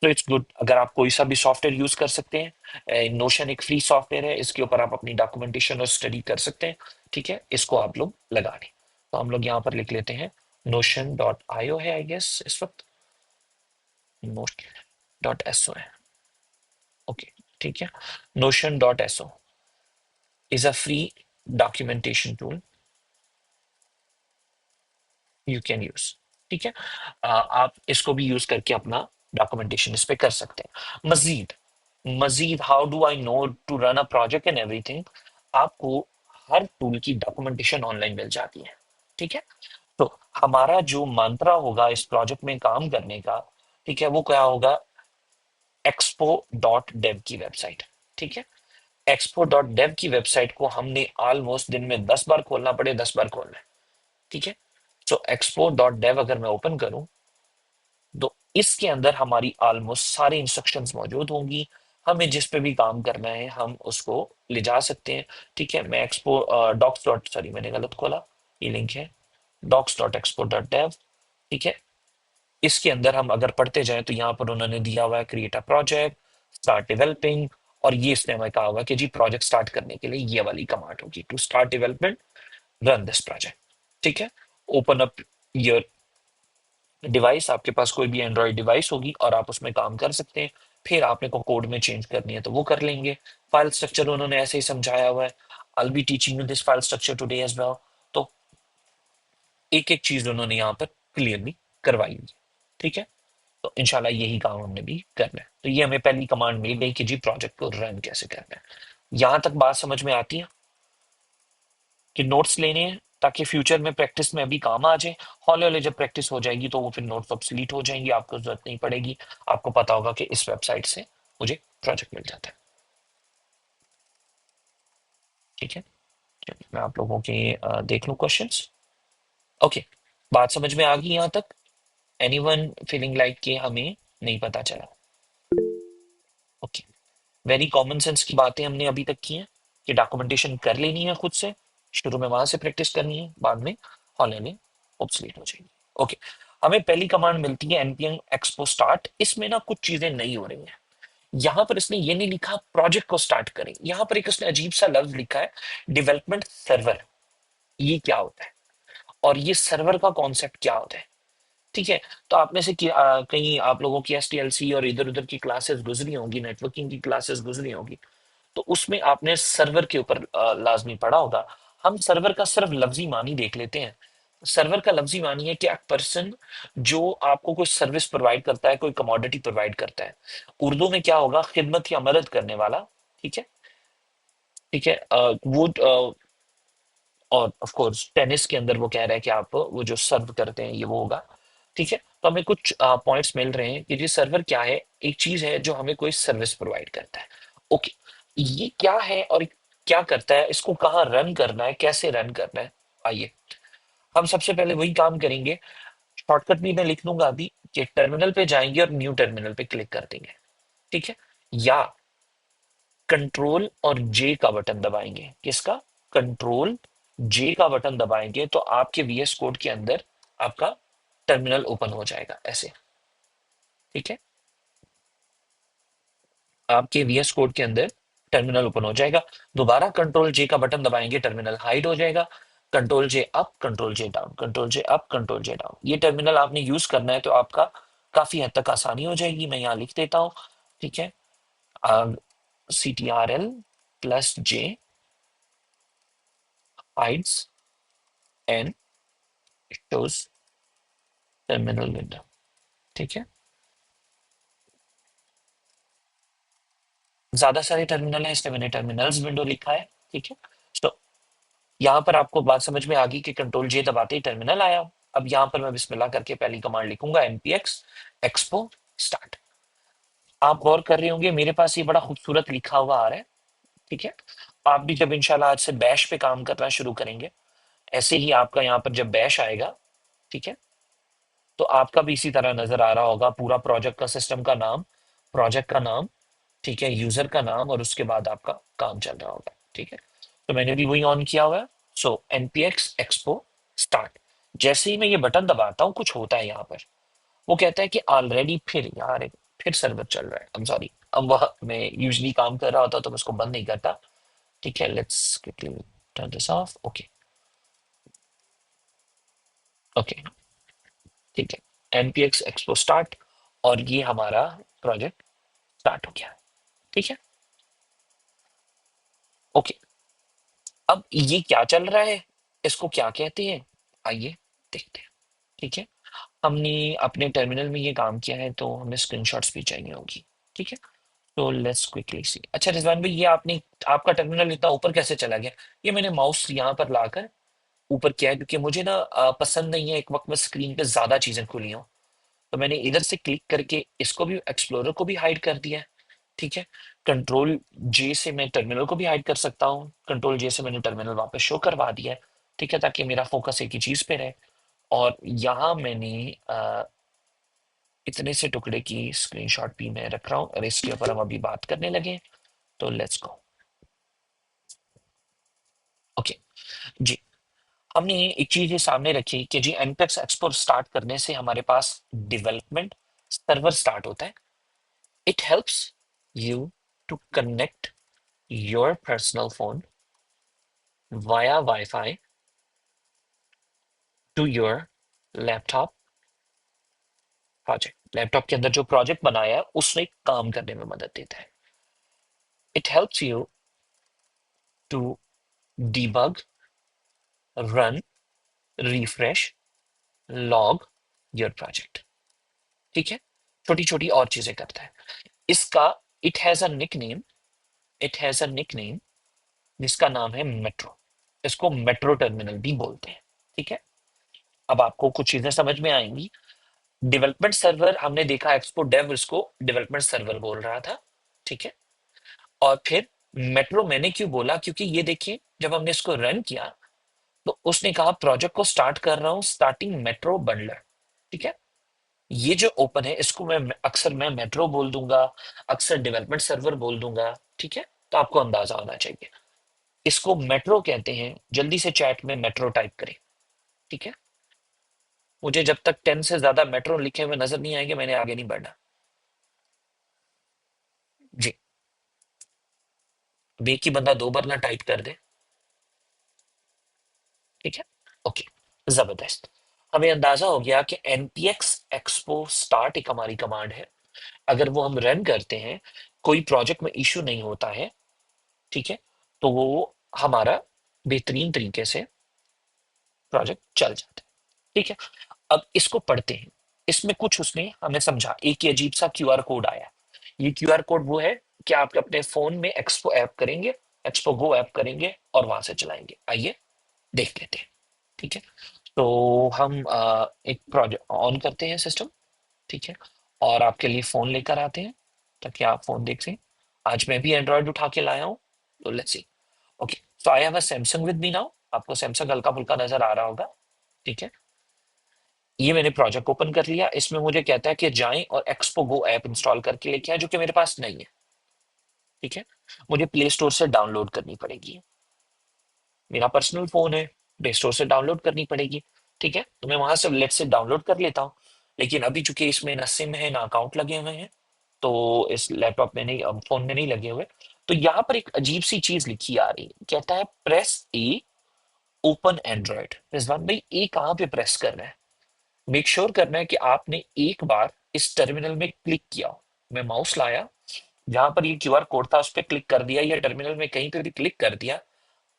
तो इट्स गुड अगर आप कोई सा भी सॉफ्टवेयर यूज कर सकते हैं। नोशन एक फ्री सॉफ्टवेयर है, इसके ऊपर आप अपनी डॉक्यूमेंटेशन और स्टडी कर सकते हैं। ठीक है, इसको आप लोग लगा लें। तो हम लोग यहाँ पर लिख लेते हैं notion.io है आई गेस इस वक्त, notion.so है। ओके, ठीक है, notion.so is a free documentation tool you can use. ठीक है, आप इसको भी यूज करके अपना डॉक्यूमेंटेशन इस पे कर सकते हैं। मजीद मजीद how do I know to run a project and everything, आपको हर टूल की डॉक्यूमेंटेशन ऑनलाइन मिल जाती है। ठीक है, तो हमारा जो मंत्रा होगा इस प्रोजेक्ट में काम करने का, ठीक है, वो क्या होगा, expo.dev की वेबसाइट। ठीक है, expo.dev की वेबसाइट को हमने ऑलमोस्ट दिन में 10 बार खोलना पड़े 10 बार खोलना है। ठीक है, सो expo.dev अगर मैं ओपन करूं तो इसके अंदर हमारी ऑलमोस्ट सारी इंस्ट्रक्शंस मौजूद होंगी। हमें जिस पे भी काम करना है हम उसको ले जा सकते हैं। ठीक है, मैं एक्सपो डॉक्स डॉट सॉरी मैंने गलत खोला, ये लिंक है docs.expo.dev। ठीक है, इसके अंदर हम अगर पढ़ते जाएं तो यहाँ पर उन्होंने दिया हुआ है create a project, start developing, और ये इसने हमें कहा हुआ है कि जी प्रोजेक्ट स्टार्ट करने के लिए ये वाली कमांड होगी, to start development run this project. ठीक है, ओपन अप योर डिवाइस, आपके पास कोई भी एंड्रॉइड डिवाइस होगी और आप उसमें काम कर सकते हैं। फिर आपने को कोड में चेंज करनी है तो वो कर लेंगे। फाइल स्ट्रक्चर उन्होंने ऐसे ही समझाया हुआ है, I be teaching you this file structure today as well. तो एक एक चीज उन्होंने यहाँ पर क्लियरली करवाई हुई है। ठीक है, तो इंशाल्लाह यही काम हमने भी करना है। तो ये हमें पहली कमांड मिल गई कि जी प्रोजेक्ट को रन कैसे करना है। यहाँ तक बात समझ में आती है कि नोट्स लेने हैं ताकि फ्यूचर में प्रैक्टिस में अभी काम आ जाए। हौले हौले जब प्रैक्टिस हो जाएगी तो वो फिर नोट्स ऑब्सलीट हो जाएंगी, आपको जरूरत नहीं पड़ेगी। आपको पता होगा कि इस वेबसाइट से मुझे प्रोजेक्ट मिल जाता है। ठीक है, चलिए मैं आप लोगों के देख लूँ क्वेश्चंस। ओके, बात समझ में आ गई यहाँ तक? एनीवन फीलिंग लाइक कि हमें नहीं पता चला? ओके, वेरी कॉमन सेंस की बातें हमने अभी तक की हैं कि डॉक्यूमेंटेशन कर लेनी है खुद से, शुरू में वहां से प्रैक्टिस करनी है, बाद में हौले में ऑब्सलीट हो जाएगी। ओके, हमें पहली कमांड मिलती है npm expo start। इसमें ना कुछ चीजें नहीं हो रही हैं। यहाँ पर इसने ये नहीं लिखा प्रोजेक्ट को स्टार्ट करें, यहाँ पर एक इसने अजीब सा लफ्ज लिखा है डेवलपमेंट सर्वर। ये क्या होता है और ये सर्वर का कॉन्सेप्ट क्या होता है? ठीक है, तो आप में से कहीं आप लोगों की एसटीएलसी और इधर उधर की क्लासेस गुजरी होंगी, नेटवर्किंग की क्लासेस गुजरी होंगी, तो उसमें आपने सर्वर के ऊपर लाजमी पढ़ा होगा। हम सर्वर का सिर्फ लफ्जी मानी देख लेते हैं। सर्वर का लफ्जी मानी है कि एक पर्सन जो आपको कोई सर्विस प्रोवाइड करता है, कोई कमोडिटी प्रोवाइड करता है। उर्दू में क्या होगा, खिदमत या मदद करने वाला। ठीक है, ठीक है, वो और ऑफ कोर्स टेनिस के अंदर वो कह रहा है कि आप वो जो सर्व करते हैं ये वो होगा। ठीक है, तो हमें कुछ पॉइंट्स मिल रहे हैं कि जी सर्वर क्या है, एक चीज है जो हमें कोई सर्विस प्रोवाइड करता है। ओके, ये क्या है और क्या करता है, इसको कहाँ रन करना है, कैसे रन करना है? आइए हम सबसे पहले वही काम करेंगे। शॉर्टकट भी मैं लिख दूंगा अभी कि टर्मिनल पे जाएंगे और न्यू टर्मिनल पे क्लिक कर देंगे। ठीक है, या कंट्रोल और जे का बटन दबाएंगे। किसका? कंट्रोल जे का बटन दबाएंगे तो आपके वीएस कोड के अंदर आपका टर्मिनल ओपन हो जाएगा ऐसे। ठीक है, आपके वीएस कोड के अंदर टर्मिनल ओपन हो जाएगा। दोबारा कंट्रोल जे का बटन दबाएंगे, टर्मिनल हाइड हो जाएगा। कंट्रोल जे अप, कंट्रोल जे डाउन, कंट्रोल जे अप, कंट्रोल जे डाउन, ये टर्मिनल आपने यूज करना है तो आपका काफी हद तक आसानी हो जाएगी। मैं यहाँ लिख देता हूँ। ठीक है, CTRL+J hides and shows terminal window, ठीक है। ज्यादा सारे टर्मिनल है इसलिए मैंने टर्मिनल्स विंडो लिखा है, ठीक है। तो यहाँ पर आपको बात समझ में आ गई कि कंट्रोल जे दबाते ही टर्मिनल आया। अब यहाँ पर मैं बिस्मिल्लाह करके पहली कमांड लिखूंगा, npx expo start। आप गौर कर रहे होंगे मेरे पास ये बड़ा खूबसूरत लिखा हुआ आ रहा है, ठीक है। आप भी जब इंशाल्लाह आज से बैश पे काम करना शुरू करेंगे, ऐसे ही आपका यहाँ पर जब बैश आएगा, ठीक है, तो आपका भी इसी तरह नजर आ रहा होगा पूरा प्रोजेक्ट का, सिस्टम का नाम, प्रोजेक्ट का नाम, ठीक है, यूजर का नाम, और उसके बाद आपका काम चल रहा होगा, ठीक है। तो मैंने भी वही ऑन किया हुआ है। सो npx expo start। जैसे ही मैं ये बटन दबाता हूँ कुछ होता है यहाँ पर, वो कहता है कि ऑलरेडी, फिर यार फिर सर्वर चल रहा है, आई एम सॉरी। अब वह मैं यूजली काम कर रहा होता तो मैं उसको बंद नहीं करता, ठीक है। Let's quickly turn this of. Okay, okay, ठीक है, npx expo start, और ये हमारा प्रोजेक्ट स्टार्ट हो गया, ठीक है। ओके, अब ये क्या चल रहा है, इसको क्या कहते हैं, आइए देखते हैं, ठीक है। हमने अपने टर्मिनल में ये काम किया है तो हमें स्क्रीनशॉट्स भी चाहिए होगी, ठीक है। तो लेट्स क्विकली सी। अच्छा रिजवान भाई, ये आपने, आपका टर्मिनल इतना ऊपर कैसे चला गया? ये मैंने माउस यहाँ पर लाकर ऊपर किया है क्योंकि मुझे ना पसंद नहीं है एक वक्त में स्क्रीन पे ज्यादा चीजें खुली हों। तो मैंने इधर से क्लिक करके इसको भी, एक्सप्लोरर को भी हाइड कर दिया है, ठीक है। कंट्रोल जे से मैं टर्मिनल को भी हाइड कर सकता हूँ, कंट्रोल जे से मैंने टर्मिनल वापस शो करवा दिया है, ठीक है, ताकि मेरा फोकस एक ही चीज पे रहे। और यहाँ मैंने इतने से टुकड़े की स्क्रीनशॉट भी मैं रख रहा हूँ, और इसके ऊपर हम अभी बात करने लगे, तो लेट्स गो। ओके जी, हमने एक चीज ये सामने रखी कि जी npx एक्सपोर्ट स्टार्ट करने से हमारे पास डेवलपमेंट सर्वर स्टार्ट होता है। It helps you to connect your personal phone via WiFi to your laptop project. Laptop के अंदर जो प्रोजेक्ट बनाया है उसमें काम करने में मदद देता है। It helps you to debug, run, refresh, log your project, ठीक है। छोटी छोटी और चीजें करता है इसका। It has a nick name, it has a nick name जिसका नाम है मेट्रो। इसको मेट्रो टर्मिनल भी बोलते हैं, ठीक है। अब आपको कुछ चीजें समझ में आएंगी। डेवलपमेंट सर्वर हमने देखा, एक्सपो डेव इसको डेवलपमेंट सर्वर बोल रहा था, ठीक है। और फिर मेट्रो मैंने क्यों बोला, क्योंकि ये देखिए जब हमने इसको रन किया तो उसने कहा प्रोजेक्ट को स्टार्ट कर रहा हूं, स्टार्टिंग मेट्रो बंडलर, ठीक है। ये जो ओपन है इसको मैं अक्सर मैं मेट्रो बोल दूंगा, अक्सर डेवलपमेंट सर्वर बोल दूंगा, ठीक है। तो आपको अंदाजा होना चाहिए, इसको मेट्रो कहते हैं। जल्दी से चैट में मेट्रो टाइप करें, ठीक है। मुझे जब तक 10 से ज्यादा मेट्रो लिखे हुए नजर नहीं आएंगे मैंने आगे नहीं बढ़ना जी। अब एक ही बंदा दो बार ना टाइप कर दे, ठीक है। ओके, जबरदस्त। हमें अंदाजा हो गया कि npx expo start एक हमारी कमांड है। अगर वो हम रन करते हैं, कोई प्रोजेक्ट में इशू नहीं होता है, ठीक है, तो वो हमारा बेहतरीन तरीके से प्रोजेक्ट चल जाता है, ठीक है। अब इसको पढ़ते हैं। इसमें कुछ उसने हमें समझा, एक ये अजीब सा क्यूआर कोड आया। ये क्यूआर कोड वो है कि आप अपने फोन में एक्सपो ऐप करेंगे, एक्सपो गो ऐप करेंगे और वहां से चलाएंगे। आइए देख लेते हैं, ठीक है। तो हम एक प्रोजेक्ट ऑन करते हैं सिस्टम, ठीक है, और आपके लिए फोन लेकर आते हैं ताकि आप फोन देख सकें। आज मैं भी एंड्रॉयड उठा के लाया हूँ, तो let's see. Okay, so I have a Samsung with me now. आपको सैमसंग हल्का फुल्का नजर आ रहा होगा, ठीक है। ये मैंने प्रोजेक्ट ओपन कर लिया। इसमें मुझे कहता है कि जाएं और एक्सपो गो ऐप इंस्टॉल करके लेके आए, जो कि मेरे पास नहीं है, ठीक है। मुझे प्ले स्टोर से डाउनलोड करनी पड़ेगी। मेरा पर्सनल फोन है, प्ले स्टोर से डाउनलोड करनी पड़ेगी, ठीक है। तो मैं वहां से लेट से डाउनलोड कर लेता हूँ। लेकिन अभी चूंकि इसमें ना सिम है ना अकाउंट लगे हुए हैं, तो इस लैपटॉप में नहीं, फोन में नहीं लगे हुए। तो यहाँ पर एक अजीब सी चीज लिखी आ रही, कहता है प्रेस ए ओपन एंड्रॉइड। रिजवान भाई ए कहाँ पे प्रेस करना है? मेक श्योर करना है कि आपने एक बार इस टर्मिनल में क्लिक किया हो। मैं माउस लाया, जहां पर ये क्यूआर कोड था उस पर क्लिक कर दिया, या टर्मिनल में कहीं पे भी क्लिक कर दिया।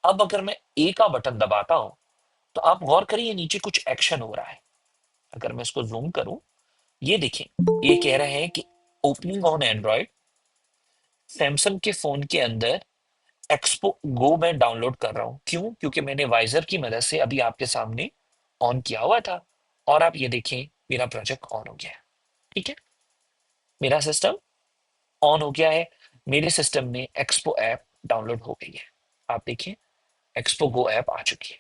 अब अगर मैं ए का बटन दबाता हूं तो आप गौर करिए नीचे कुछ एक्शन हो रहा है। अगर मैं इसको जूम करूं, ये देखें, ये कह रहा है कि ओपनिंग ऑन एंड्रॉइड, सैमसंग के फोन के अंदर एक्सपो गो मैं डाउनलोड कर रहा हूं। क्यों? क्योंकि मैंने वाइजर की मदद से अभी आपके सामने ऑन किया हुआ था, और आप ये देखें मेरा प्रोजेक्ट ऑन हो गया है। ठीक है, मेरा सिस्टम ऑन हो गया है, मेरे सिस्टम में एक्सपो ऐप डाउनलोड हो गई है। आप देखें, एक्सपो गो ऐप आ चुकी है।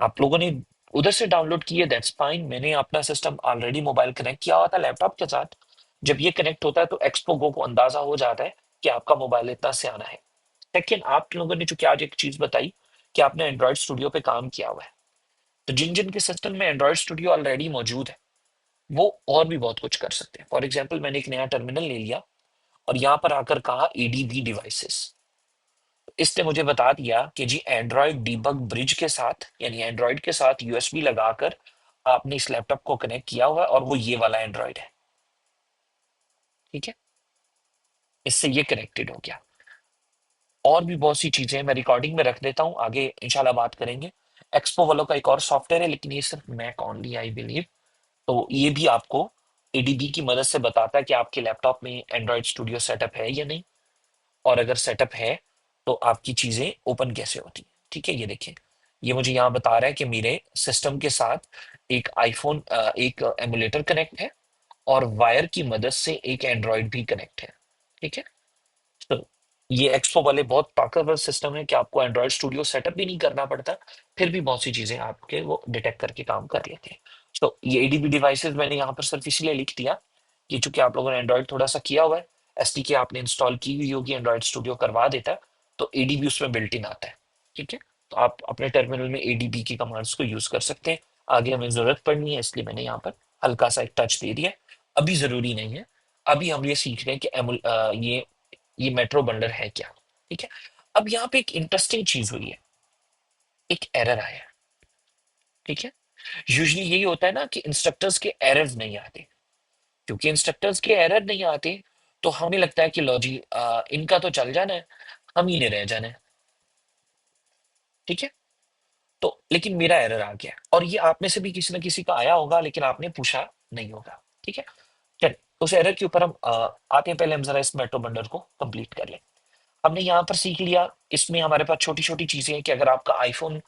आप लोगों ने उधर से डाउनलोड की है, दैट्स फाइन। मैंने अपना सिस्टम ऑलरेडी मोबाइल कनेक्ट किया हुआ था लैपटॉप के साथ। जब ये कनेक्ट होता है तो एक्सपो गो को अंदाजा हो जाता है कि आपका मोबाइल इतना सियाना है। सेकेंड, आप लोगों ने चूंकि आज एक चीज बताई कि आपने एंड्रॉइड स्टूडियो पे काम किया हुआ है, तो जिन जिन के सिस्टम में एंड्रॉइड स्टूडियो ऑलरेडी मौजूद है, वो और भी बहुत कुछ कर सकते हैं। फॉर एग्जाम्पल, मैंने एक नया टर्मिनल ले लिया और यहाँ पर आकर कहा एडीबी डिवाइसेस। इसने मुझे बता दिया कि जी एंड्रॉइड डीबग ब्रिज के साथ, यानी एंड्रॉइड के साथ यूएसबी लगाकर आपने इस लैपटॉप को कनेक्ट किया हुआ है, और वो ये वाला एंड्रॉइड है। ठीक है, इससे ये कनेक्टेड हो गया। और भी बहुत सी चीजें हैं, मैं रिकॉर्डिंग में रख देता हूँ, आगे इंशाल्लाह बात करेंगे। एक्सपो वालों का एक और सॉफ्टवेयर है, लेकिन ये सिर्फ मैक ओनली आई बिलीव। तो ये भी आपको एडीबी की मदद से बताता है कि आपके लैपटॉप में एंड्रॉइड स्टूडियो सेटअप है या नहीं, और अगर सेटअप है तो आपकी चीजें ओपन कैसे होती है। ठीक है, ये देखें, ये मुझे यहाँ बता रहा है कि मेरे सिस्टम के साथ एक आईफोन एक एमुलेटर कनेक्ट है, और वायर की मदद से एक एंड्रॉइड भी कनेक्ट है। ठीक है, तो ये एक्सपो वाले बहुत ताकतवर सिस्टम है कि आपको एंड्रॉइड स्टूडियो सेटअप भी नहीं करना पड़ता, फिर भी बहुत सी चीजें आपके वो डिटेक्ट करके काम कर लेते हैं। तो ये एडीबी डिवाइसेस मैंने यहाँ पर सिर्फ इसलिए लिख दिया कि चूंकि आप लोगों ने एंड्रॉइड थोड़ा सा किया हुआ है, एसडीके आपने इंस्टॉल की हुई होगी, एंड्रॉइड स्टूडियो करवा देता है, तो एडीबी उसमें बिल्ट इन आता है। ठीक है, तो आप अपने टर्मिनल में एडीबी की कमांड्स को यूज कर सकते हैं। आगे हमें जरूरत पड़नी है, इसलिए मैंने यहाँ पर हल्का सा एक टच दे दिया। अभी जरूरी नहीं है, अभी हम ये सीख रहे हैं कि ये मेट्रो बंडल है क्या। ठीक है, अब यहाँ पे एक इंटरेस्टिंग चीज हुई है, एक एरर आया है। ठीक है, यूजली यही होता है ना कि इंस्ट्रक्टर्स के एरर्स नहीं आते। क्योंकि इंस्ट्रक्टर्स के एरर नहीं आते, तो हमें लगता है कि लो जी इनका तो चल जाना है, हम ही ने रह जाना है। ठीक है, तो लेकिन मेरा एरर आ गया, और ये आप में से भी किसी ना किसी का आया होगा, लेकिन आपने पूछा नहीं होगा। ठीक है, चल उस एरर के ऊपर हम आते हैं। पहले हम जरा इस मेट्रो बंडल को कंप्लीट कर लें। हमने यहाँ पर सीख लिया, इसमें हमारे पास छोटी छोटी चीजें हैं कि अगर आपका आईफोन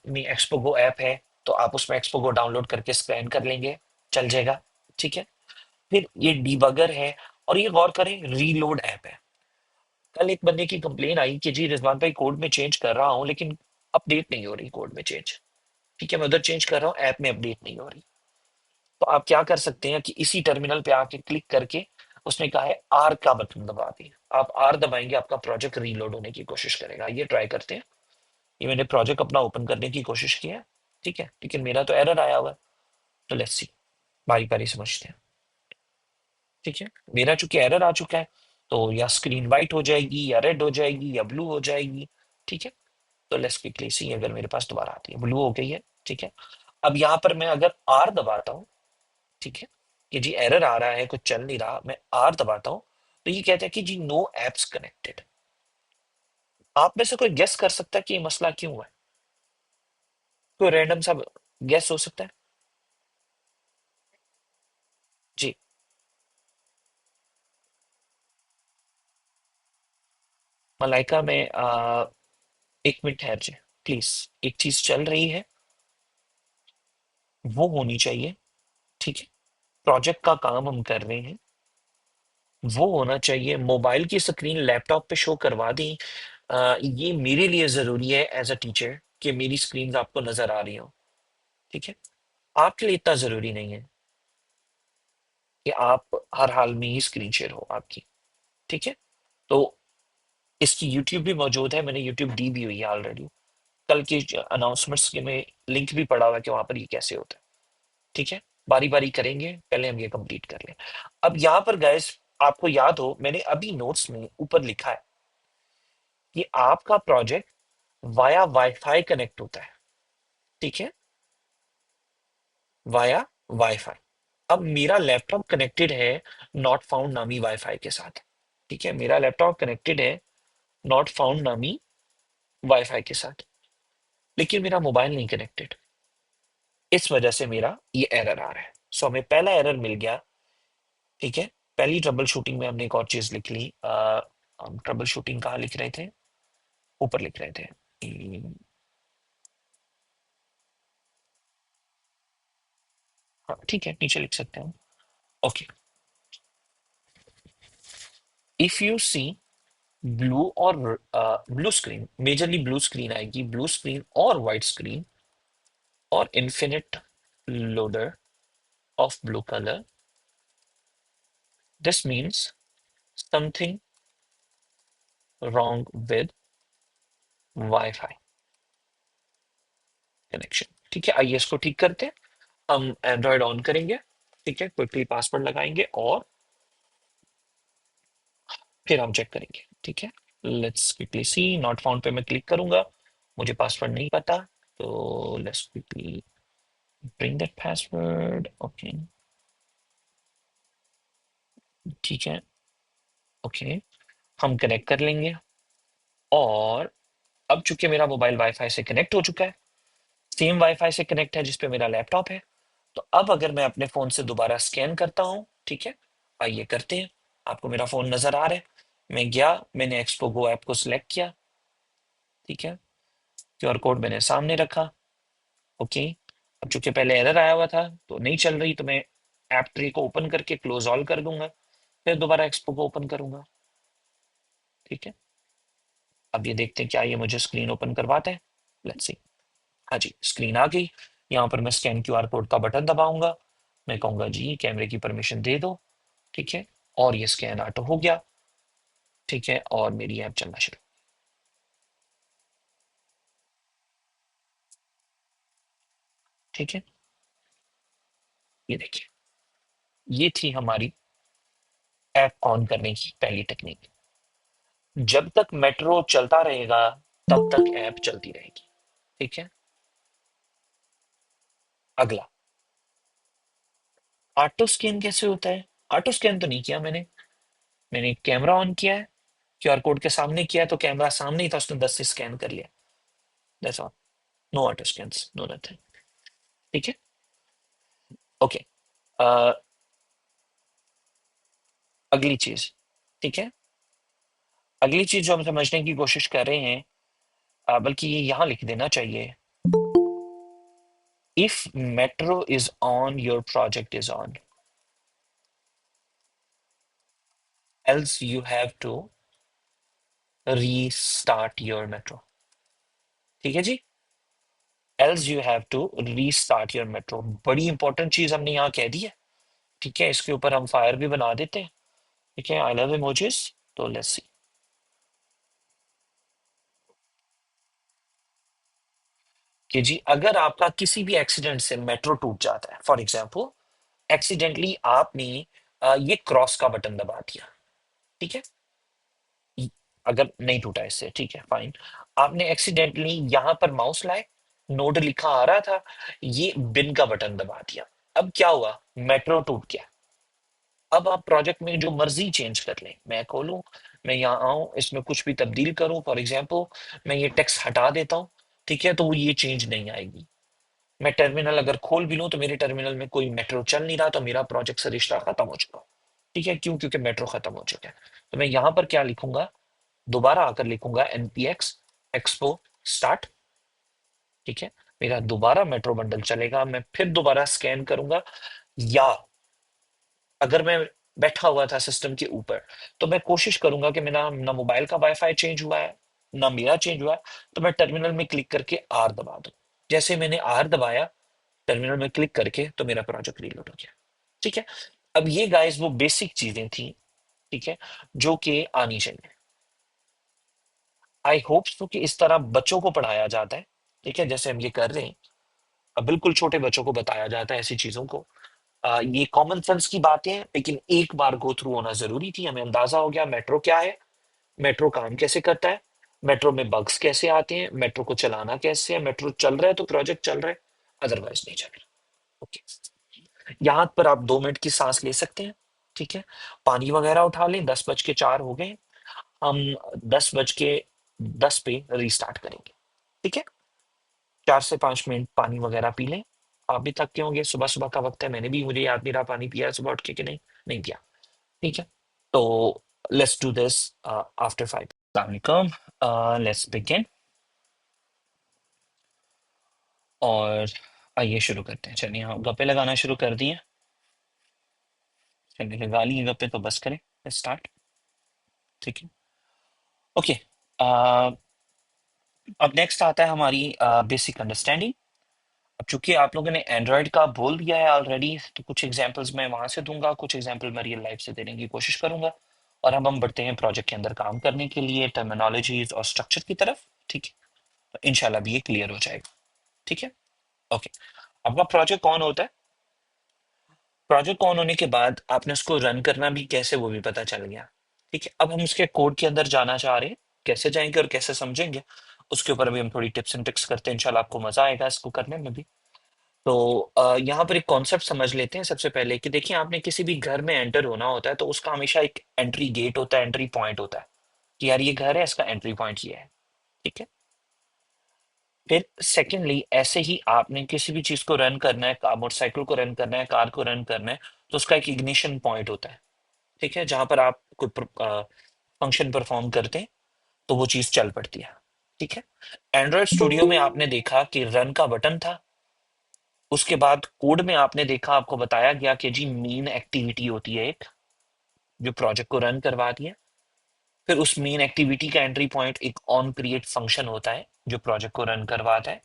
में एक्सपो गो ऐप है, तो आप उसमें एक्सपो गो डाउनलोड करके स्कैन कर लेंगे, चल जाएगा। ठीक है, फिर ये डीबगर है, और ये गौर करें रीलोड ऐप है। कल एक बंदे की कंप्लेन आई कि जी रिजवान भाई कोड में चेंज कर रहा हूँ, लेकिन अपडेट नहीं हो रही कोड में चेंज। ठीक है, मैं उधर चेंज कर रहा हूँ, ऐप में अपडेट नहीं हो रही। तो आप क्या कर सकते हैं कि इसी टर्मिनल पे आके क्लिक करके, उसने कहा है आर का बटन दबा दिए, आप आर दबाएंगे, आपका प्रोजेक्ट रीलोड होने की कोशिश करेगा। ये ट्राई करते हैं। ये मैंने प्रोजेक्ट अपना ओपन करने की कोशिश की है। ठीक है, लेकिन मेरा तो एरर आया हुआ है। तो लेट्स सी, बारी बारी समझते हैं। ठीक है, मेरा चूंकि एरर आ चुका है, तो या स्क्रीन वाइट हो जाएगी, या रेड हो जाएगी, या ब्लू हो जाएगी। ठीक है, तो लेट्स क्विकली सी, अगर मेरे पास दोबारा आती है, ब्लू हो गई है। ठीक है, अब यहाँ पर मैं अगर आर दबाता हूँ, ठीक है, कि जी एरर आ रहा है, कुछ चल नहीं रहा, मैं आर दबाता हूँ, तो ये कहता है कि जी नो एप्स कनेक्टेड। आप में से कोई गेस कर सकता है कि ये मसला क्यों है? कोई रैंडम सा गेस हो सकता है? जी, मलाइका में एक मिनट ठहर जाए प्लीज। एक चीज चल रही है, वो होनी चाहिए। ठीक है, प्रोजेक्ट का काम हम कर रहे हैं, वो होना चाहिए। मोबाइल की स्क्रीन लैपटॉप पे शो करवा दी, ये मेरे लिए जरूरी है एज अ टीचर कि मेरी स्क्रीन आपको नजर आ रही हो। ठीक है, आपके लिए इतना जरूरी नहीं है कि आप हर हाल में ही स्क्रीन शेयर हो आपकी। ठीक है, तो इसकी यूट्यूब भी मौजूद है, मैंने यूट्यूब दी भी हुई है ऑलरेडी। कल की अनाउंसमेंट्स के में लिंक भी पड़ा हुआ है कि वहां पर ये कैसे होता है। ठीक है, बारी बारी करेंगे, पहले हम ये कंप्लीट कर लें। अब यहाँ पर गैस, आपको याद हो मैंने अभी नोट्स में ऊपर लिखा है कि आपका प्रोजेक्ट वाया वाईफाई कनेक्ट होता है। ठीक है, वाया वाईफाई। अब मेरा लैपटॉप कनेक्टेड है नॉट फाउंड नामी वाईफाई के साथ। ठीक है, मेरा लैपटॉप कनेक्टेड है नॉट फाउंड नामी वाईफाई के साथ, लेकिन मेरा मोबाइल नहीं कनेक्टेड। इस वजह से मेरा ये एरर आ रहा है। सो हमें पहला एरर मिल गया। ठीक है, पहली ट्रबल शूटिंग में हमने एक और चीज लिख ली। हम ट्रबल शूटिंग कहाँ लिख रहे थे? ऊपर लिख रहे थे। हाँ ठीक है, नीचे लिख सकते हैं। Okay, if you see blue और blue screen, majorly blue screen आएगी, ब्लू स्क्रीन और व्हाइट स्क्रीन और infinite loader of blue colour, this means something wrong with WiFi connection. ठीक है, आइए इसको ठीक करते हैं। हम एंड्रॉयड ऑन करेंगे। ठीक है, क्विकली पासवर्ड लगाएंगे और फिर हम चेक करेंगे। ठीक है, let's quickly see. Not found पे मैं क्लिक करूंगा, मुझे पासवर्ड नहीं पता, तो let's quickly bring that password. Okay, ठीक है। ओके, हम कनेक्ट कर लेंगे। और अब चूंकि मेरा मोबाइल वाईफाई से कनेक्ट हो चुका है, सेम वाईफाई से कनेक्ट है जिसपे मेरा लैपटॉप है, तो अब अगर मैं अपने फोन से दोबारा स्कैन करता हूं, ठीक है, आइए करते हैं। आपको मेरा फोन नजर आ रहा है। मैं गया, मैंने एक्सपो गो ऐप को सिलेक्ट किया। ठीक है, क्यूआर कोड मैंने सामने रखा। ओके, अब चूंकि पहले एरर आया हुआ था तो नहीं चल रही, तो मैं ऐप ट्री को ओपन करके क्लोज ऑल कर दूंगा, फिर दोबारा एक्सपो को ओपन करूंगा। ठीक है, अब ये देखते हैं क्या ये मुझे स्क्रीन ओपन करवाता है। Let's see. हाँ जी, स्क्रीन आ गई। यहाँ पर मैं स्कैन क्यूआर कोड का बटन दबाऊंगा, मैं कहूंगा जी कैमरे की परमिशन दे दो। ठीक है, और ये स्कैन ऑटो हो गया। ठीक है, और मेरी ऐप चलना शुरू। ठीक है, ये देखिए, ये थी हमारी ऐप ऑन करने की पहली टेक्निक। जब तक मेट्रो चलता रहेगा तब तक ऐप चलती रहेगी। ठीक है, अगला, ऑटो स्कैन कैसे होता है? ऑटो स्कैन तो नहीं किया मैंने, मैंने कैमरा ऑन किया है, क्यूआर कोड के सामने किया है, तो कैमरा सामने ही था, उसने 10 से स्कैन कर लिया। That's all, no auto scan, no nothing. ठीक है, ओके। अगली चीज, ठीक है, अगली चीज जो हम समझने की कोशिश कर रहे हैं, बल्कि ये यहां लिख देना चाहिए, if Metro is on your project is on, else you have to restart your Metro. ठीक है जी, else you have to restart your Metro. बड़ी इंपॉर्टेंट चीज हमने यहाँ कह दी है। ठीक है, इसके ऊपर हम फायर भी बना देते हैं। ठीक है, आई लव इमोजीज। तो लेट्स सी कि जी अगर आपका किसी भी एक्सीडेंट से मेट्रो टूट जाता है, फॉर एग्जाम्पल एक्सीडेंटली आपने ये क्रॉस का बटन दबा दिया। ठीक है, अगर नहीं टूटा इससे, ठीक है फाइन, आपने एक्सीडेंटली यहां पर माउस लाए, नोड लिखा आ रहा था, ये बिन का बटन दबा दिया। अब क्या हुआ? मेट्रो टूट गया। अब आप प्रोजेक्ट में जो मर्जी चेंज कर लें, मैं खोलूं, मैं यहाँ आऊं, इसमें कुछ भी तब्दील करूं, फॉर एग्जाम्पल मैं ये टेक्स्ट हटा देता हूं, ठीक है, तो वो ये चेंज नहीं आएगी। मैं टर्मिनल अगर खोल भी लूं तो मेरे टर्मिनल में कोई मेट्रो चल नहीं रहा, तो मेरा प्रोजेक्ट से रिश्ता खत्म हो चुका। ठीक है, क्यों? क्योंकि मेट्रो खत्म हो चुका है। तो मैं यहाँ पर क्या लिखूंगा? दोबारा आकर लिखूंगा npx एक्सपो स्टार्ट। ठीक है, मेरा दोबारा मेट्रो बंडल चलेगा, मैं फिर दोबारा स्कैन करूंगा। या अगर मैं बैठा हुआ था सिस्टम के ऊपर, तो मैं कोशिश करूंगा कि मेरा ना मोबाइल का वाईफाई चेंज हुआ है, ना मेरा चेंज हुआ है, तो मैं टर्मिनल में क्लिक करके आर दबा दूं। जैसे मैंने आर दबाया टर्मिनल में क्लिक करके, तो मेरा प्रोजेक्ट रीलोड हो गया। ठीक है, अब ये गाइस वो बेसिक चीजें थी, ठीक है, जो कि आनी चाहिए। आई होप सो कि इस तरह बच्चों को पढ़ाया जाता है। ठीक है, जैसे हम ये कर रहे हैं, अब बिल्कुल छोटे बच्चों को बताया जाता है ऐसी चीजों को। ये कॉमन सेंस की बातें हैं, लेकिन एक बार गो थ्रू होना जरूरी थी। हमें अंदाजा हो गया मेट्रो क्या है, मेट्रो काम कैसे करता है, मेट्रो में बग्स कैसे आते हैं, मेट्रो को चलाना कैसे है, मेट्रो चल रहा है तो प्रोजेक्ट चल रहा है, अदरवाइज नहीं चल रहा। ओके, यहाँ पर आप 2 मिनट की सांस ले सकते हैं। ठीक है, पानी वगैरह उठा लें, 10 बज के 4 हो गए। हम 10 बज के 10 पे रीस्टार्ट करेंगे। ठीक है, 4 से 5 मिनट पानी वगैरह पी लें, आप भी थक के होंगे, सुबह सुबह का वक्त है, मैंने भी, मुझे याद नहीं रहा पानी पिया है सुबह उठ के कि नहीं, नहीं पिया। ठीक है, तो लेट्स डू दिस आफ्टर 5। अस्सलाम, लेट्स बिगिन। और आइए शुरू करते हैं। चलिए, हाँ, गप्पे लगाना शुरू कर दिए। चलिए, लगा लिए गप्पे तो बस करें, स्टार्ट। ठीक है, ओके। अब नेक्स्ट आता है हमारी बेसिक अंडरस्टैंडिंग। अब चूंकि आप लोगों ने एंड्रॉयड का बोल दिया है ऑलरेडी, तो कुछ एग्जांपल्स मैं वहां से दूंगा, कुछ एग्जांपल मैं रियल लाइफ से देने की कोशिश करूंगा। और अब हम बढ़ते हैं प्रोजेक्ट के अंदर काम करने के लिए टर्मिनोलॉजीज और स्ट्रक्चर की तरफ। ठीक है, तो इंशाल्लाह भी ये क्लियर हो जाएगा। ठीक है, ओके। आपका प्रोजेक्ट कौन होता है? प्रोजेक्ट ऑन होने के बाद आपने उसको रन करना भी कैसे, वो भी पता चल गया। ठीक है, अब हम उसके कोड के अंदर जाना चाह रहे हैं। कैसे जाएंगे और कैसे समझेंगे, उसके ऊपर भी हम थोड़ी टिप्स एंड ट्रिक्स करते हैं। इंशाल्लाह आपको मजा आएगा इसको करने में भी। तो यहाँ पर एक कॉन्सेप्ट समझ लेते हैं सबसे पहले कि देखिए, आपने किसी भी घर में एंटर होना होता है तो उसका हमेशा एक एंट्री गेट होता है, एंट्री पॉइंट होता है कि यार ये घर है, इसका एंट्री पॉइंट ये है। ठीक है, फिर सेकेंडली ऐसे ही आपने किसी भी चीज को रन करना है, मोटरसाइकिल को रन करना है, कार को रन करना है, तो उसका एक इग्निशन पॉइंट होता है। ठीक है, जहां पर आप कोई फंक्शन परफॉर्म करते हैं तो वो चीज चल पड़ती है। ठीक है, एंड्रॉयड स्टूडियो में आपने देखा कि रन का बटन था। उसके बाद कोड में आपने देखा, आपको बताया गया कि जी मेन एक्टिविटी होती है एक, जो प्रोजेक्ट को रन करवाती है। फिर उस मेन एक्टिविटी का एंट्री पॉइंट एक ऑन क्रिएट फंक्शन होता है जो प्रोजेक्ट को रन करवाता है।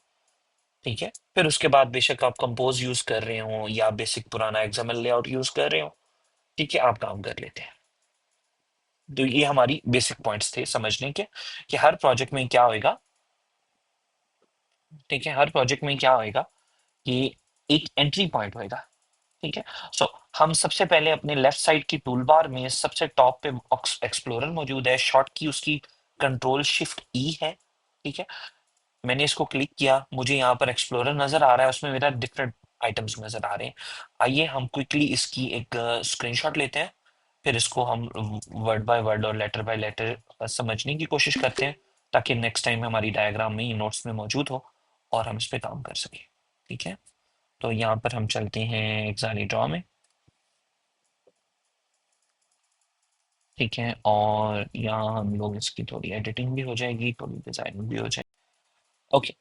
ठीक है, फिर उसके बाद बेशक आप कंपोज यूज कर रहे हो या बेसिक पुराना एक्सएमएल लेआउट यूज कर रहे हो, ठीक है, आप काम कर लेते हैं। तो ये हमारी बेसिक पॉइंट्स थे समझने के कि हर प्रोजेक्ट में क्या होएगा। ठीक है, हर प्रोजेक्ट में क्या होएगा कि एक एंट्री पॉइंट होएगा। ठीक है, सो हम सबसे पहले अपने लेफ्ट साइड की टूल बार में सबसे टॉप पे एक्सप्लोरर मौजूद है, शॉर्ट की उसकी कंट्रोल शिफ्ट ई है। ठीक है, मैंने इसको क्लिक किया, मुझे यहाँ पर एक्सप्लोरर नजर आ रहा है, उसमें मेरा डिफरेंट आइटम्स नजर आ रहे हैं। आइए हम क्विकली इसकी एक स्क्रीनशॉट लेते हैं, फिर इसको हम वर्ड बाय वर्ड और लेटर बाय लेटर समझने की कोशिश करते हैं, ताकि नेक्स्ट टाइम हमारी डायग्राम में, नोट्स में मौजूद हो और हम इस पे काम कर सकें। ठीक है, तो यहाँ पर हम चलते हैं एक्साली ड्रॉ में। ठीक है, और यहाँ हम लोग इसकी थोड़ी एडिटिंग भी हो जाएगी, थोड़ी डिजाइनिंग भी हो जाएगी। ओके,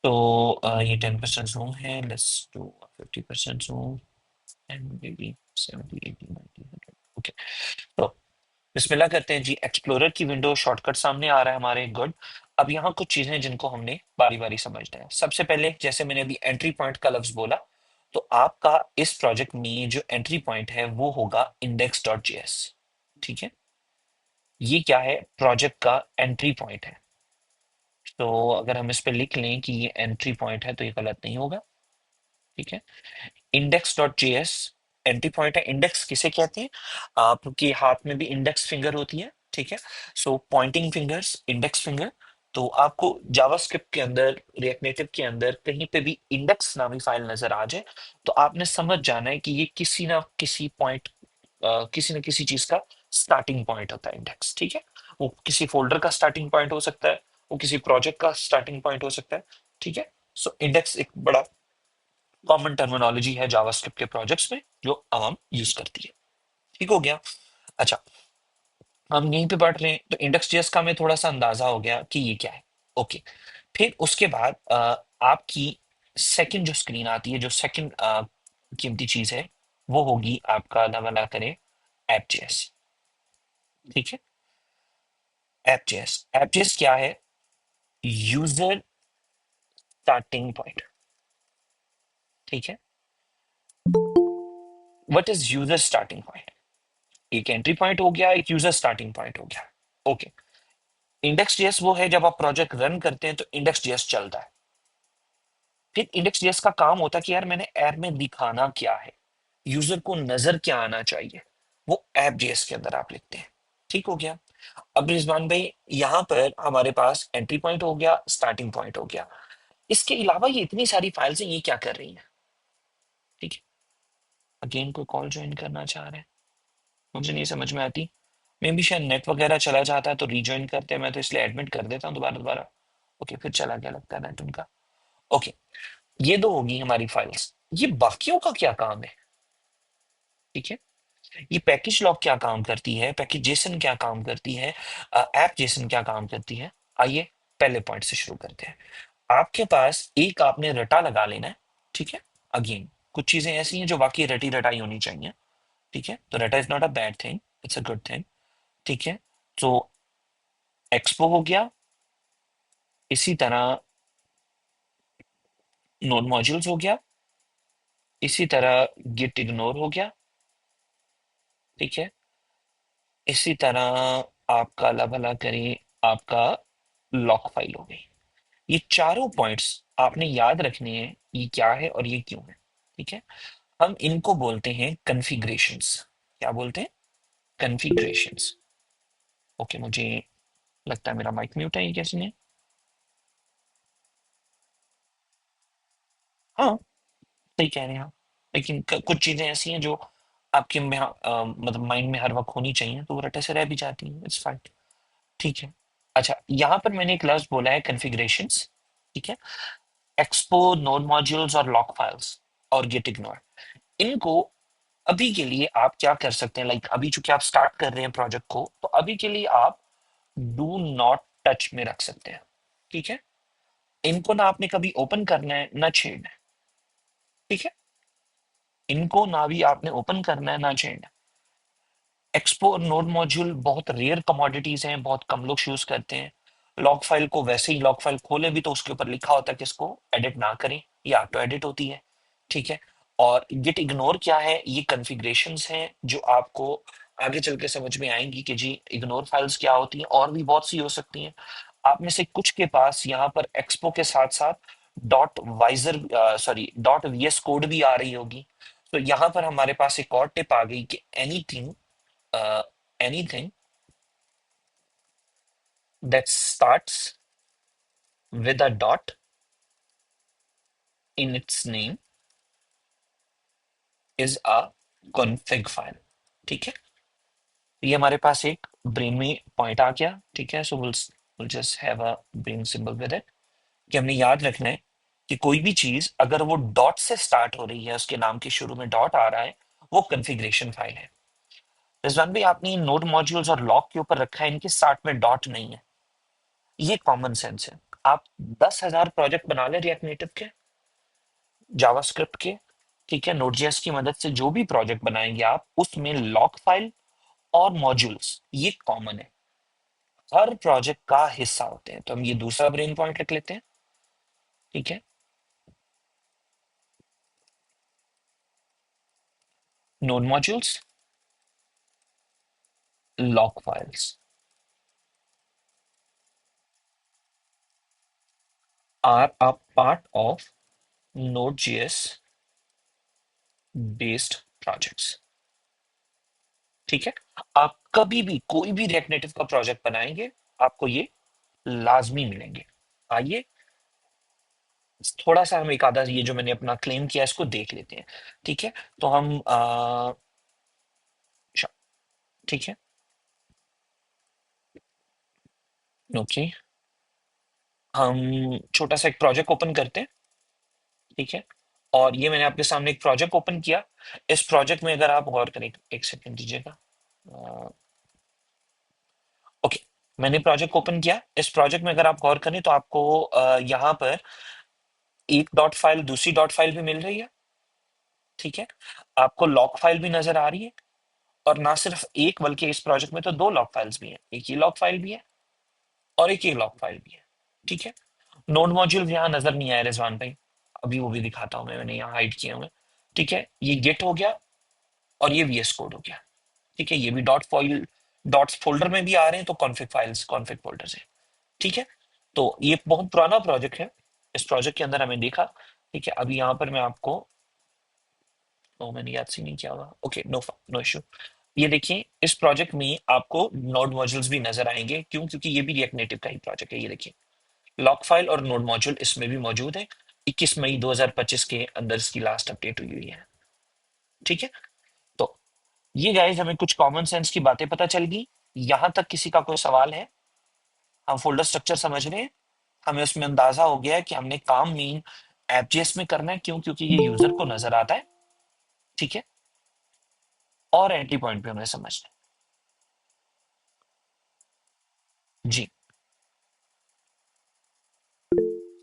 तो ये 10% जूम है, let's do 50% zoom and may be 70 80 90 100। Okay, तो बिस्मिल्लाह करते हैं जी। एक्सप्लोरर की विंडो शॉर्टकट सामने आ रहा है हमारे, गुड। अब यहाँ कुछ चीजें जिनको हमने बारी बारी समझना है। सबसे पहले, जैसे मैंने अभी एंट्री पॉइंट का लफ्ज बोला, तो आपका इस प्रोजेक्ट में जो एंट्री पॉइंट है वो होगा index.js। ठीक है, ये क्या है, प्रोजेक्ट का एंट्री पॉइंट है। तो अगर हम इस पे लिख लें कि ये एंट्री पॉइंट है तो ये गलत नहीं होगा। ठीक है, index.js एंट्री पॉइंट है। इंडेक्स किसे कहते हैं? आपके हाथ में भी इंडेक्स फिंगर होती है। ठीक है, सो पॉइंटिंग फिंगर्स, इंडेक्स फिंगर। तो आपको जावास्क्रिप्ट के अंदर, रिएक्ट नेटिव के अंदर कहीं पे भी इंडेक्स नामी फाइल नजर आ जाए, तो आपने समझ जाना है कि ये किसी ना किसी पॉइंट, किसी न किसी चीज का स्टार्टिंग पॉइंट होता है इंडेक्स। ठीक है, वो किसी फोल्डर का स्टार्टिंग पॉइंट हो सकता है, वो किसी प्रोजेक्ट का स्टार्टिंग पॉइंट हो सकता है। ठीक है, सो इंडेक्स एक बड़ा कॉमन टर्मिनोलॉजी है जावास्क्रिप्ट के प्रोजेक्ट्स में जो आवाम यूज करती है। ठीक हो गया। अच्छा, हम यहीं पे पढ़ रहे हैं तो इंडेक्स जेएस का हमें थोड़ा सा अंदाजा हो गया कि ये क्या है। ओके, फिर उसके बाद आपकी सेकंड जो स्क्रीन आती है, जो सेकंड कीमती चीज है, वो होगी आपका, ना वाला करें, ऐप जेएस। ठीक है, ऐप जेएस, ऐप जेएस क्या है? User starting point. ठीक है, what is user starting point? एक एंट्री पॉइंट हो गया, एक यूजर स्टार्टिंग पॉइंट हो गया। ओके, इंडेक्स जेएस वो है जब आप प्रोजेक्ट रन करते हैं तो इंडेक्स जेएस चलता है। फिर इंडेक्स जेएस का काम होता है कि यार मैंने ऐप में दिखाना क्या है, यूजर को नजर क्या आना चाहिए, वो ऐप जेएस के अंदर आप लिखते हैं। ठीक हो गया। अब रिजवान भाई, यहाँ पर हमारे पास एंट्री पॉइंट हो गया, स्टार्टिंग पॉइंट हो गया, इसके अलावा ये इतनी सारी फाइल्स हैं, ये क्या कर रही हैं? ठीक है, अगेन कोई कॉल ज्वाइन करना चाह रहे हैं, मुझे नहीं समझ में आती। मे भी शायद नेट वगैरह चला जाता है तो रीज्वाइन करते हैं, मैं तो इसलिए एडमिट कर देता हूँ दोबारा दोबारा। ओके, फिर चला गया लगता है नेट उनका। ओके, ये दो होगी हमारी फाइल्स। ये बाकियों का क्या काम है? ठीक है, ये पैकेज लॉग क्या काम करती है, पैकेज जेसन क्या काम करती है, ऐप जेसन क्या काम करती है। आइए पहले पॉइंट से शुरू करते हैं। आपके पास एक आपने रटा लगा लेना है। ठीक है, अगेन कुछ चीजें ऐसी हैं जो बाकी रटी रटाई होनी चाहिए। ठीक है, तो रटा is not a bad thing, it's a good thing. ठीक है, तो एक्सपो हो गया, इसी तरह नोड मॉड्यूल्स हो गया, इसी तरह गिट इग्नोर हो गया। ठीक है, इसी तरह आपका अल्लाह भला करे, आपका लॉक फाइल हो गई। ये चारों पॉइंट्स आपने याद रखने हैं, ये क्या है और ये क्यों है। ठीक है, हम इनको बोलते हैं कॉन्फ़िगरेशंस। क्या बोलते हैं? कॉन्फ़िगरेशंस। ओके, मुझे लगता है मेरा माइक म्यूट है, ये कैसे नहीं? हाँ, सही कह रहे हैं आप। लेकिन कुछ चीजें ऐसी हैं जो आपके में मतलब माइंड में हर वक्त होनी चाहिए, तो वो रटे से रह भी जाती हैं, इट्स फाइन। ठीक है, अच्छा यहाँ पर मैंने एक लफ्ज बोला है कॉन्फ़िगरेशंस। ठीक है, एक्सपो, नोड मॉड्यूल्स और लॉक फाइल्स और गेट इग्नोर, इनको अभी के लिए आप क्या कर सकते हैं, लाइक अभी चूंकि आप स्टार्ट कर रहे हैं प्रोजेक्ट को, तो अभी के लिए आप डू नॉट टच में रख सकते हैं। ठीक है, इनको ना आपने कभी ओपन करना है ना छेड़ना है। ठीक है, इनको ना भी आपने ओपन करना है ना छेड़ना है। एक्सपो और नोड मॉड्यूल बहुत रेयर कमोडिटीज हैं, बहुत कम लोग यूज करते हैं। लॉग फाइल को वैसे ही लॉग फाइल खोले भी तो उसके ऊपर लिखा होता है कि इसको एडिट ना करें, या ऑटो एडिट होती है। ठीक है, और गिट इग्नोर क्या है? ये कॉन्फ़िगरेशंस हैं जो आपको आगे चल के समझ में आएंगी कि जी इग्नोर फाइल्स क्या होती हैं, और भी बहुत सी हो सकती हैं। आप में से कुछ के पास यहाँ पर एक्सपो के साथ साथ dot visor sorry dot VS code भी आ रही होगी। तो यहाँ पर हमारे पास एक और टिप आ गई कि anything anything that starts with a dot in its name is a config file। ठीक है, ये हमारे पास एक ब्रेन में पॉइंट आ गया। ठीक है, so will just have a brain symbol with it, कि हमने याद रखना है कि कोई भी चीज अगर वो डॉट से स्टार्ट हो रही है, उसके नाम के शुरू में डॉट आ रहा है, वो कॉन्फ़िगरेशन फाइल है। रिजवान भाई, आपने नोड मॉड्यूल्स और लॉक के ऊपर रखा है, इनके स्टार्ट में डॉट नहीं है, ये कॉमन सेंस है। आप 10,000 प्रोजेक्ट बना ले रिएक्ट नेटिव के, जावास्क्रिप्ट के, ठीक है, नोड.जेएस की मदद से जो भी प्रोजेक्ट बनाएंगे आप, उसमें लॉक फाइल और मॉड्यूल्स ये कॉमन है, हर प्रोजेक्ट का हिस्सा होते हैं। तो हम ये दूसरा ब्रेन पॉइंट लिख लेते हैं। ठीक है, node modules, lock files are a part of NodeJS based projects. ठीक है, आप कभी भी कोई भी रिएक्ट नेटिव का प्रोजेक्ट बनाएंगे, आपको ये लाजमी मिलेंगे। आइए थोड़ा सा हम एक आधा ये जो मैंने अपना क्लेम किया इसको देख लेते हैं। ठीक है, तो हम श- ठीक है, ओके, हम छोटा सा एक प्रोजेक्ट ओपन करते हैं। ठीक है, और ये मैंने आपके सामने एक प्रोजेक्ट ओपन किया। इस प्रोजेक्ट में अगर आप गौर करें, एक सेकंड दीजिएगा। ओके, मैंने प्रोजेक्ट ओपन किया। इस प्रोजेक्ट में अगर आप गौर करें तो आपको यहाँ पर एक डॉट फाइल, दूसरी डॉट फाइल भी मिल रही है। ठीक है, आपको लॉक फाइल भी नजर आ रही है, और ना सिर्फ एक बल्कि इस प्रोजेक्ट में तो दो लॉक फाइल्स भी हैं, एक ये लॉक फाइल भी है और एक ये लॉक फाइल भी है। ठीक है, नोड मॉड्यूल यहाँ नजर नहीं आया रिजवान भाई, अभी वो भी दिखाता हूँ मैं, मैंने यहाँ हाइड किए हुए। ठीक है, ये गेट हो गया और ये वीएस कोड हो गया। ठीक है, ये भी डॉट फाइल, डॉट्स फोल्डर में भी आ रहे हैं, तो कॉन्फ़िग फाइल्स कॉन्फ़िग फोल्डर से। ठीक है, तो ये बहुत पुराना प्रोजेक्ट है, इस प्रोजेक्ट के अंदर हमें देखा। ठीक है, अभी यहाँ पर मैं आपको, मैंने याद से नहीं किया हुआ, ओके, नो नो इशू। ये देखिए, इस प्रोजेक्ट में आपको नोड मॉड्यूल्स भी नजर आएंगे, क्यों? क्योंकि ये भी रिएक्ट नेटिव का ही प्रोजेक्ट है। ये देखिए, लॉक फाइल और नोड मॉड्यूल इसमें भी मौजूद है। 21 मई 2025 के अंदर इसकी लास्ट अपडेट हुई हुई है। ठीक है, तो ये गाइस हमें कुछ कॉमन सेंस की बातें पता चल गई। यहां तक किसी का कोई सवाल है? हम फोल्डर स्ट्रक्चर समझ रहे हैं, हमें उसमें अंदाजा हो गया है कि हमने काम मीन एपजेएस में करना है, क्यों? क्योंकि ये यूजर को नजर आता है, ठीक है, और एंट्री पॉइंट पे हमें समझना है। जी,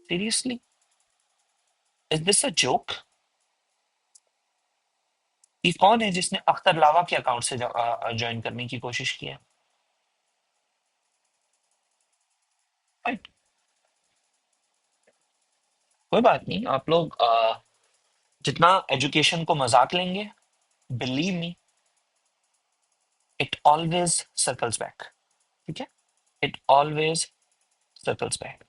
seriously, is this a joke? ये कौन है जिसने अख्तर लावा के अकाउंट से ज्वाइन करने की कोशिश की है? Right, कोई बात नहीं, आप लोग जितना एजुकेशन को मजाक लेंगे, believe me, it always circles back, ठीक है, it always circles back.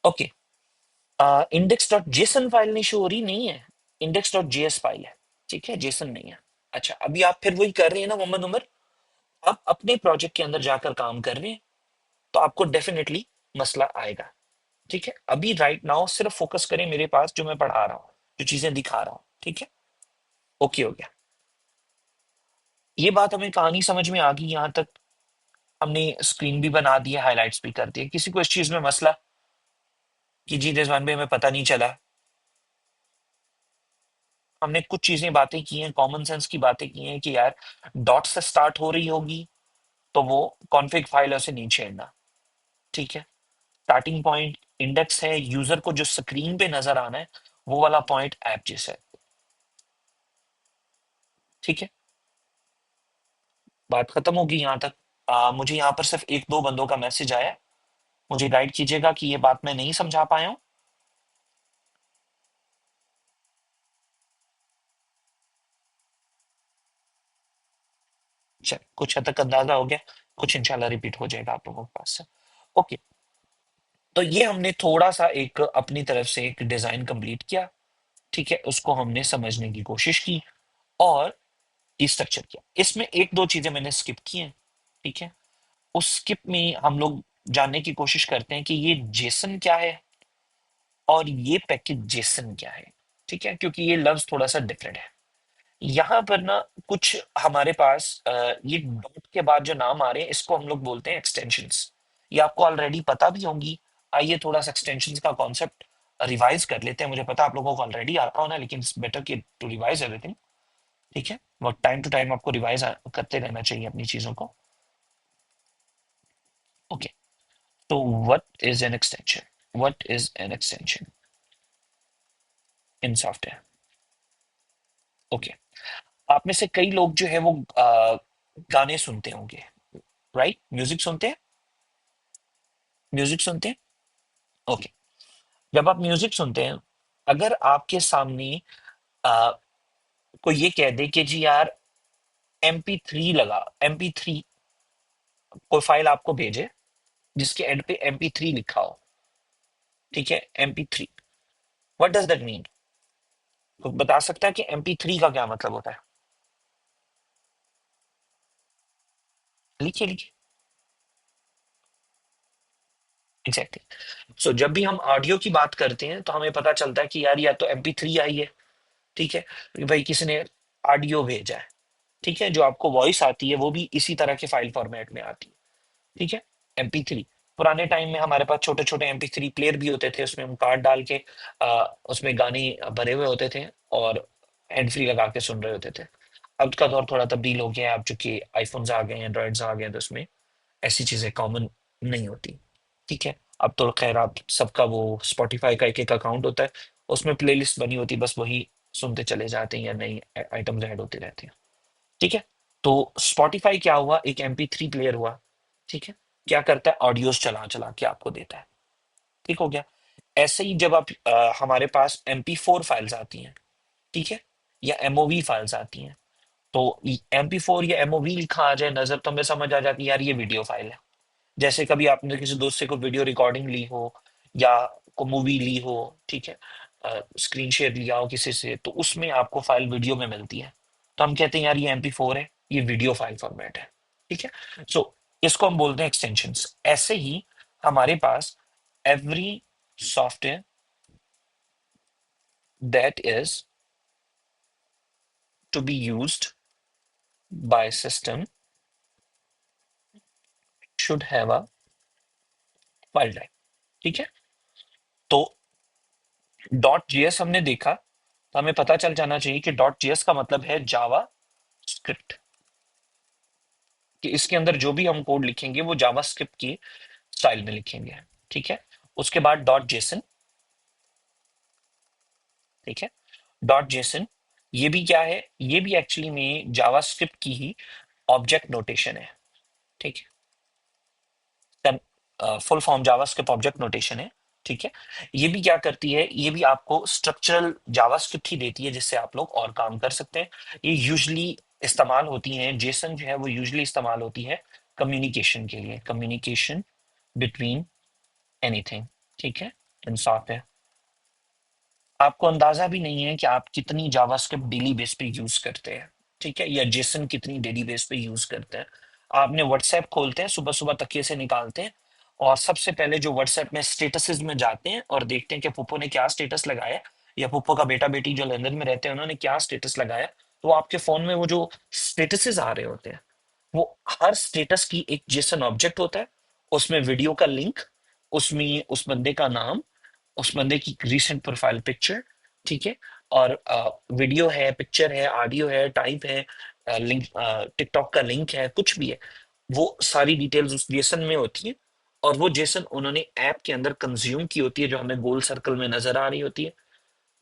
Okay, index dot JSON file नहीं शो हो रही, नहीं है, इंडेक्स डॉट जेएस फाइल है, ठीक है, जेसन नहीं है। अच्छा, अभी आप फिर वही कर रहे हैं ना मोहम्मद उमर, आप अपने प्रोजेक्ट के अंदर जाकर काम कर रहे हैं, तो आपको डेफिनेटली मसला आएगा, ठीक है। अभी राइट नाउ सिर्फ फोकस करें मेरे पास जो मैं पढ़ा रहा हूँ, जो चीजें दिखा रहा हूँ, ठीक है। ओके हो गया, ये बात हमें कहानी समझ में आ गई यहाँ तक। हमने स्क्रीन भी बना दी है, हाइलाइट्स भी कर दिए। किसी को इस चीज में मसला कि जी रिजवान भाई हमें पता नहीं चला? हमने कुछ चीजें बातें की हैं, कॉमन सेंस की बातें की हैं कि यार डॉट से स्टार्ट हो रही होगी तो वो कॉन्फ़िग फाइल है, उसे नहीं छेड़ना, ठीक है। स्टार्टिंग पॉइंट इंडेक्स है, यूजर को जो स्क्रीन पे नजर आना है वो वाला पॉइंट ऐप जैसा है, ठीक है। बात खत्म होगी यहाँ तक। मुझे यहाँ पर सिर्फ एक दो बंदों का मैसेज आया है, मुझे गाइड कीजिएगा कि ये बात मैं नहीं समझा पाया हूँ। चल, कुछ हद तक अंदाजा हो गया, कुछ इंशाल्लाह रिपीट हो जाएगा आप लोगों के पास से। ओके, तो ये हमने थोड़ा सा एक अपनी तरफ से एक डिजाइन कंप्लीट किया, ठीक है, उसको हमने समझने की कोशिश की और स्ट्रक्चर किया। इसमें एक दो चीजें मैंने स्किप की हैं, ठीक है। उस स्किप में हम लोग जानने की कोशिश करते हैं कि ये जेसन क्या है और ये पैकेज जेसन क्या है, ठीक है, क्योंकि ये लफ्ज थोड़ा सा डिफरेंट है। यहाँ पर ना कुछ हमारे पास ये डॉट के बाद जो नाम आ रहे हैं इसको हम लोग बोलते हैं एक्सटेंशंस। ये आपको ऑलरेडी पता भी होंगी। आइए थोड़ा सा एक्सटेंशंस का कॉन्सेप्ट रिवाइज कर लेते हैं। मुझे पता आप लोगों को ऑलरेडी आता होना, लेकिन इट्स बेटर कि टू रिवाइज एवरीथिंग, ठीक है। वो टाइम टू टाइम आपको रिवाइज करते रहना चाहिए अपनी चीजों को। ओके, तो what is an extension? What is an extension in software? Okay, आप में से कई लोग जो है वो गाने सुनते होंगे, राइट? म्यूजिक सुनते हैं, म्यूजिक सुनते हैं। ओके, जब आप म्यूजिक सुनते हैं, अगर आपके सामने आ, कोई ये कह दे कि जी यार MP3 लगा, MP3 कोई फाइल आपको भेजे जिसके एंड पे MP3 लिखा हो, ठीक है, MP3, what does that mean? तो बता सकता है कि MP3 का क्या मतलब होता है? लिखिए लिखिए। एग्जैक्टली। सो जब भी हम ऑडियो की बात करते हैं तो हमें पता चलता है कि यार या तो MP3 आई है, ठीक है, कि भाई किसी ने ऑडियो भेजा है, ठीक है, जो आपको वॉइस आती है वो भी इसी तरह के फाइल फॉर्मेट में आती है, ठीक है, MP3। पुराने टाइम में हमारे पास छोटे छोटे MP3 प्लेयर भी होते थे, उसमें हम कार्ड डाल के उसमें गाने भरे हुए होते थे और हैंड फ्री लगा के सुन रहे होते थे। अब का दौर थोड़ा तब्दील हो गया है, अब चूंकि आईफोन्स आ गए हैं, एंड्रॉइड्स आ गए हैं, तो उसमें ऐसी चीजें कॉमन नहीं होती, ठीक है। अब तो खैर आप सबका वो स्पॉटिफाई का एक एक अकाउंट होता है, उसमें प्लेलिस्ट बनी होती है, बस वही सुनते चले जाते हैं या नई आइटम्स ऐड होते रहते हैं, ठीक है। तो स्पॉटिफाई क्या हुआ? एक MP3 प्लेयर हुआ, ठीक है, क्या करता है? ऑडियोज चला चला के आपको देता है, ठीक हो गया। ऐसे ही जब आप हमारे पास MP4 फाइल्स आती हैं, ठीक है, या MOV फाइल्स आती हैं, तो MP4 या MOV लिखा आ जाए नजर तो हमें समझ आ जाती है यार ये वीडियो फाइल है। जैसे कभी आपने किसी दोस्त से कोई वीडियो रिकॉर्डिंग ली हो या को मूवी ली हो, ठीक है, स्क्रीन शेयर लिया हो किसी से, तो उसमें आपको फाइल वीडियो में मिलती है, तो हम कहते हैं यार ये MP4 है, ये वीडियो फाइल फॉर्मेट है, ठीक है। सो इसको हम बोलते हैं एक्सटेंशंस। ऐसे ही हमारे पास every software that is to be used by system should have a file type, ठीक है। तो डॉट जीएस हमने देखा, तो हमें पता चल जाना चाहिए कि डॉट जीएस का मतलब है जावा स्क्रिप्ट, कि इसके अंदर जो भी हम कोड लिखेंगे वो जावा स्क्रिप्ट की स्टाइल में लिखेंगे। ठीक है। उसके बाद डॉट जेसन। ठीक है। डॉट जेसन, ये भी क्या है, ये भी एक्चुअली में जावा स्क्रिप्ट की ही ऑब्जेक्ट नोटेशन है। ठीक है। Full form JavaScript object notation है। ठीक है। ये भी क्या करती है, ये भी आपको स्ट्रक्चरल जावास्क्रिप्ट ही देती है जिससे आप लोग और काम कर सकते हैं। ये यूजली इस्तेमाल होती है, जेसन जो है वो यूजली इस्तेमाल होती है कम्युनिकेशन के लिए, कम्युनिकेशन बिटवीन एनीथिंग। ठीक है। इंसाफ है। आपको अंदाजा भी नहीं है कि आप कितनी जावास्क्रिप्ट डेली बेस पे यूज करते हैं। ठीक है। या जेसन कितनी डेली बेस पे यूज करते हैं। आपने व्हाट्सएप खोलते हैं, सुबह सुबह तकिए से निकालते हैं, और सबसे पहले जो व्हाट्सएप में स्टेटसेस में जाते हैं और देखते हैं कि पुप्पो ने क्या स्टेटस लगाया, या पुप्पो का बेटा बेटी जो लंदन में रहते हैं उन्होंने क्या स्टेटस लगाया, तो आपके फोन में वो जो स्टेटसेस आ रहे होते हैं, वो हर स्टेटस की एक जेसन ऑब्जेक्ट होता है। उसमें वीडियो का लिंक, उसमें उस बंदे का नाम, उस बंदे की रिसेंट प्रोफाइल पिक्चर। ठीक है। और वीडियो है, पिक्चर है, ऑडियो है, टाइप है, लिंक, टिकटॉक का लिंक है, कुछ भी है, वो सारी डिटेल्स उस जेसन में होती है। और वो जेसन उन्होंने ऐप के अंदर कंज्यूम की होती है, जो हमें गोल सर्कल में नजर आ रही होती है।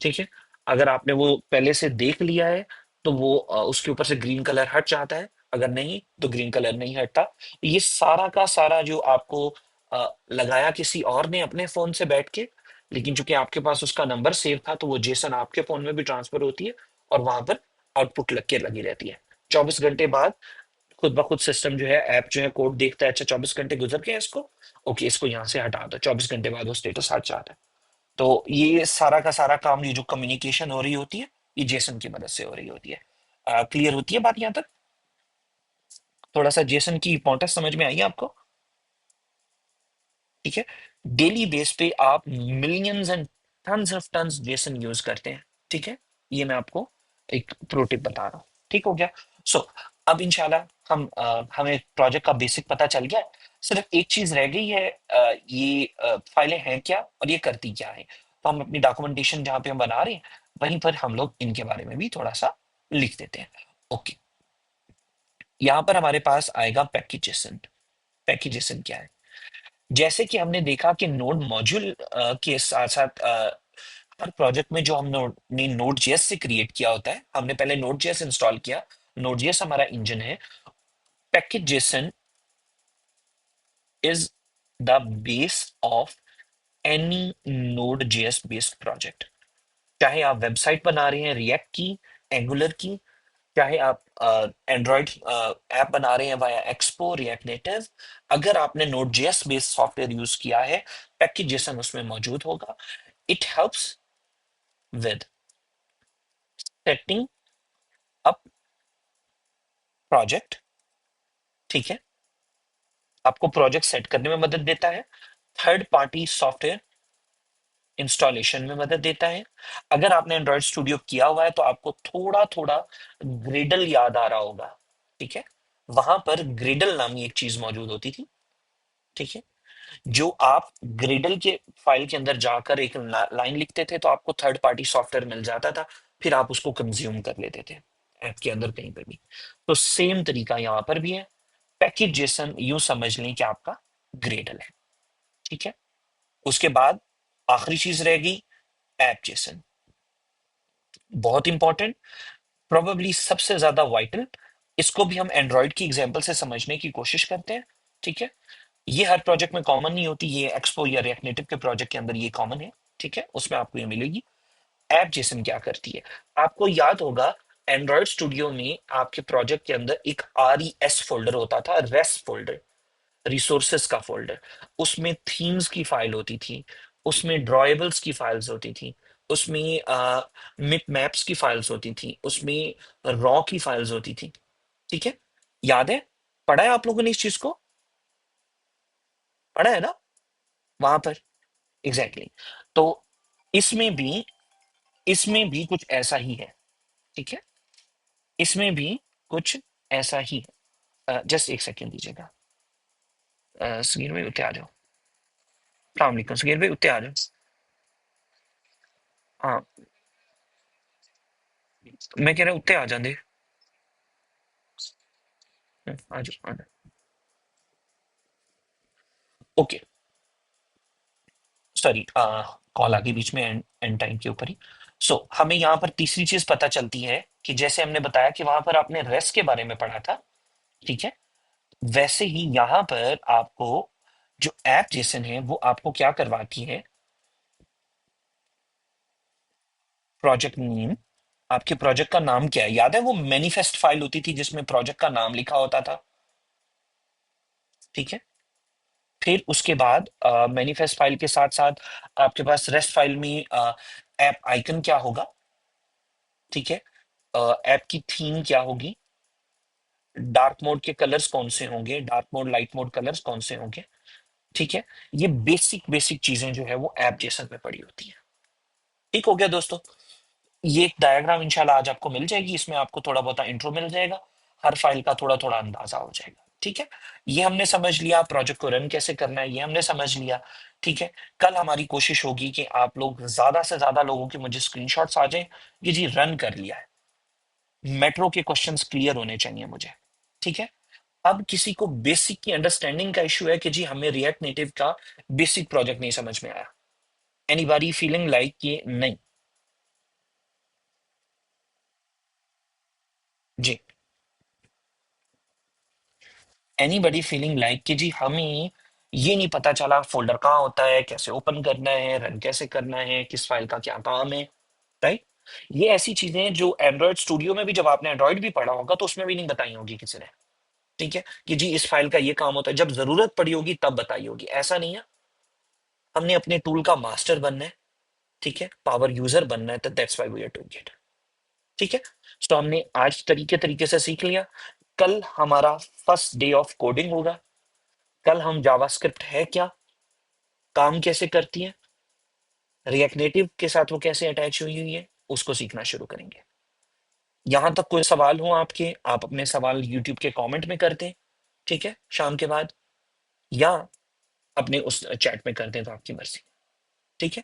ठीक है। अगर आपने वो पहले से देख लिया है तो वो उसके ऊपर से ग्रीन कलर हट जाता है, अगर नहीं तो ग्रीन कलर नहीं हटता। ये सारा का सारा जो आपको लगाया किसी और ने अपने फोन से बैठ के, लेकिन चूंकि आपके पास उसका नंबर सेव था तो वो जेसन आपके फोन में भी ट्रांसफर होती है, और वहां पर आउटपुट लग के लगी रहती है। 24 घंटे बाद खुद ब खुद सिस्टम जो है, ऐप जो है, कोड देखता है, अच्छा 24 घंटे गुजर गए इसको, ओके इसको यहाँ से हटा दो, 24 घंटे बाद वो स्टेटस हट जाता है। तो ये सारा का सारा काम, ये जो कम्युनिकेशन हो रही होती है, ये जेसन की मदद से हो रही होती है। क्लियर होती है बात यहाँ तक? थोड़ा सा जेसन की इंपॉर्टेंस समझ में आई है आपको? ठीक है। डेली बेस पे आप millions and tons of tons JSON use करते हैं। ठीक है। ये मैं आपको एक प्रो टिप बता रहा हूँ। ठीक हो गया। सो अब इंशाल्लाह हमें प्रोजेक्ट का बेसिक पता चल गया। सिर्फ एक चीज रह गई है, ये फाइलें हैं क्या और ये करती क्या है। तो हम अपनी डॉक्यूमेंटेशन जहाँ पे हम बना रहे हैं वहीं पर हम लोग इनके बारे में भी थोड़ा सा लिख देते हैं। ओके। यहाँ पर हमारे पास आएगा पैकेजेसन। पैकेजेसन क्या है? जैसे कि हमने देखा कि नोड मॉड्यूल के साथ साथ हर प्रोजेक्ट में जो हमने नोड जेएस से क्रिएट किया होता है, हमने पहले नोड जेएस इंस्टॉल किया। नोड जेएस हमारा इंजन है। Package Jason is the base of any node JS based project. चाहे आप वेबसाइट बना रहे हैं रिएक्ट की, एंगुलर की, चाहे आप एंड्रॉइड ऐप बना रहे हैं वाया एक्सपो, रिएक्ट नेटिव, अगर आपने node JS based software use किया है, पैकेज जेसन उसमें मौजूद होगा। It helps with setting up project. ठीक है। आपको प्रोजेक्ट सेट करने में मदद देता है। थर्ड पार्टी सॉफ्टवेयर इंस्टॉलेशन में मदद देता है। अगर आपने एंड्रॉइड स्टूडियो किया हुआ है तो आपको थोड़ा थोड़ा ग्रेडल याद आ रहा होगा। ठीक है। वहां पर ग्रेडल नामी एक चीज मौजूद होती थी। ठीक है। जो आप ग्रेडल के फाइल के अंदर जाकर एक लाइन लिखते थे तो आपको थर्ड पार्टी सॉफ्टवेयर मिल जाता था, फिर आप उसको कंज्यूम कर लेते थे ऐप के अंदर कहीं पर भी। तो सेम तरीका यहां पर भी है। पैकेज जेसन यूं समझ लें कि आपका ग्रेडल है। ठीक है। उसके बाद आखिरी चीज रहेगी ऐप जेसन। बहुत इंपॉर्टेंट, प्रोबेबली सबसे ज्यादा वाइटल। इसको भी हम एंड्रॉइड की एग्जांपल से समझने की कोशिश करते हैं। ठीक है। ये हर प्रोजेक्ट में कॉमन नहीं होती, ये एक्सपो या रिएक्ट नेटिव के प्रोजेक्ट के अंदर ये कॉमन है। ठीक है। उसमें आपको ये मिलेगी। ऐप जेसन क्या करती है? आपको याद होगा एंड्रॉइड स्टूडियो में आपके प्रोजेक्ट के अंदर एक RES फोल्डर होता था, रेस फोल्डर, रिसोर्सेस का फोल्डर। उसमें थीम्स की फाइल होती थी, उसमें ड्रॉएबल्स की फाइल्स होती थी, उसमें मिप मैप्स की फाइल्स होती थी, उसमें रॉ की फाइल्स होती थी। ठीक है। याद है? पढ़ा है आप लोगों ने इस चीज को? पढ़ा है ना वहां पर? Exactly exactly. तो इसमें भी इसमें भी कुछ ऐसा ही है। ठीक है। इसमें भी कुछ ऐसा ही है। जस्ट एक सेकेंड दीजिएगा। सगीर भाई उत्ते आ जाओ। सलाम अलैकुम सगीर भाई, उत्ते आ जाओ। हाँ, मैं कह रहा उत्ते आ जांदे। आ जाओ, आ जाओ। ओके, सॉरी, कॉल आ गई बीच में, एंड एंड टाइम के ऊपर ही। सो हमें यहाँ पर तीसरी चीज पता चलती है कि जैसे हमने बताया कि वहां पर आपने रेस्ट के बारे में पढ़ा था, ठीक है, वैसे ही यहाँ पर आपको जो ऐप जेसन है वो आपको क्या करवाती है, प्रोजेक्ट नेम। आपके प्रोजेक्ट का नाम क्या है, याद है वो मैनिफेस्ट फाइल होती थी जिसमें प्रोजेक्ट का नाम लिखा होता था, ठीक है। फिर उसके बाद मैनिफेस्ट फाइल के साथ साथ आपके पास रेस्ट फाइल में ऐप आइकन क्या होगा, ठीक है, ऐप की थीम क्या होगी, डार्क मोड के कलर्स कौन से होंगे, dark mode light mode colours कौन से होंगे, ठीक है। ये बेसिक बेसिक चीजें जो है वो ऐप जेसन में पड़ी होती है। ठीक हो गया दोस्तों। ये एक डायग्राम इंशाल्लाह आज आपको मिल जाएगी, इसमें आपको थोड़ा बहुत इंट्रो मिल जाएगा, हर फाइल का थोड़ा थोड़ा अंदाजा हो जाएगा, ठीक है। ये हमने समझ लिया, प्रोजेक्ट को रन कैसे करना है ये हमने समझ लिया, ठीक है। कल हमारी कोशिश होगी कि आप लोग ज्यादा से ज्यादा लोगों के मुझे स्क्रीनशॉट्स आ जाएं कि जी रन कर लिया है, मेट्रो के क्वेश्चंस क्लियर होने चाहिए मुझे, ठीक है। अब किसी को बेसिक की अंडरस्टैंडिंग का इशू है कि जी हमें रिएक्ट नेटिव का बेसिक प्रोजेक्ट नहीं समझ में आया, एनीबॉडी फीलिंग लाइक ये नहीं। जी, एनीबॉडी फीलिंग लाइक कि जी हमें ये नहीं पता चला फोल्डर कहाँ होता है, कैसे ओपन करना है, रन कैसे करना है, किस फाइल का क्या काम है, राइट। ये ऐसी चीजें हैं जो एंड्रॉइड स्टूडियो में भी, जब आपने एंड्रॉइड भी पढ़ा होगा तो उसमें भी नहीं बताई होगी किसी ने, ठीक है, कि जी इस फाइल का ये काम होता है, जब जरूरत पड़ी होगी तब बताई होगी, ऐसा नहीं है। हमने अपने टूल का मास्टर बनना है, ठीक है, पावर यूजर बनना है, तो that's why we are doing it, ठीक है। तो हमने आज तरीके तरीके से सीख लिया। कल हमारा फर्स्ट डे ऑफ कोडिंग होगा। कल हम जावास्क्रिप्ट है क्या, काम कैसे करती है, रिएक्ट नेटिव के साथ वो कैसे अटैच हुई हुई है, उसको सीखना शुरू करेंगे। यहां तक कोई सवाल हो आपके, आप अपने सवाल यूट्यूब के कमेंट में कर दें, ठीक है, शाम के बाद, या अपने उस चैट में कर दें, तो आपकी मर्जी, ठीक है।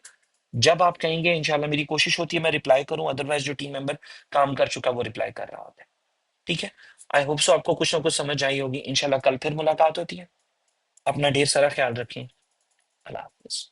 जब आप कहेंगे इंशाल्लाह मेरी कोशिश होती है मैं रिप्लाई करूं, अदरवाइज जो टीम मेंबर काम कर चुका वो रिप्लाई कर रहा होता है, ठीक है। आई होप सो आपको कुछ ना कुछ समझ आई होगी। इंशाल्लाह कल फिर मुलाकात होती है। अपना ढेर सारा ख्याल रखें। अल्लाह हाफिज।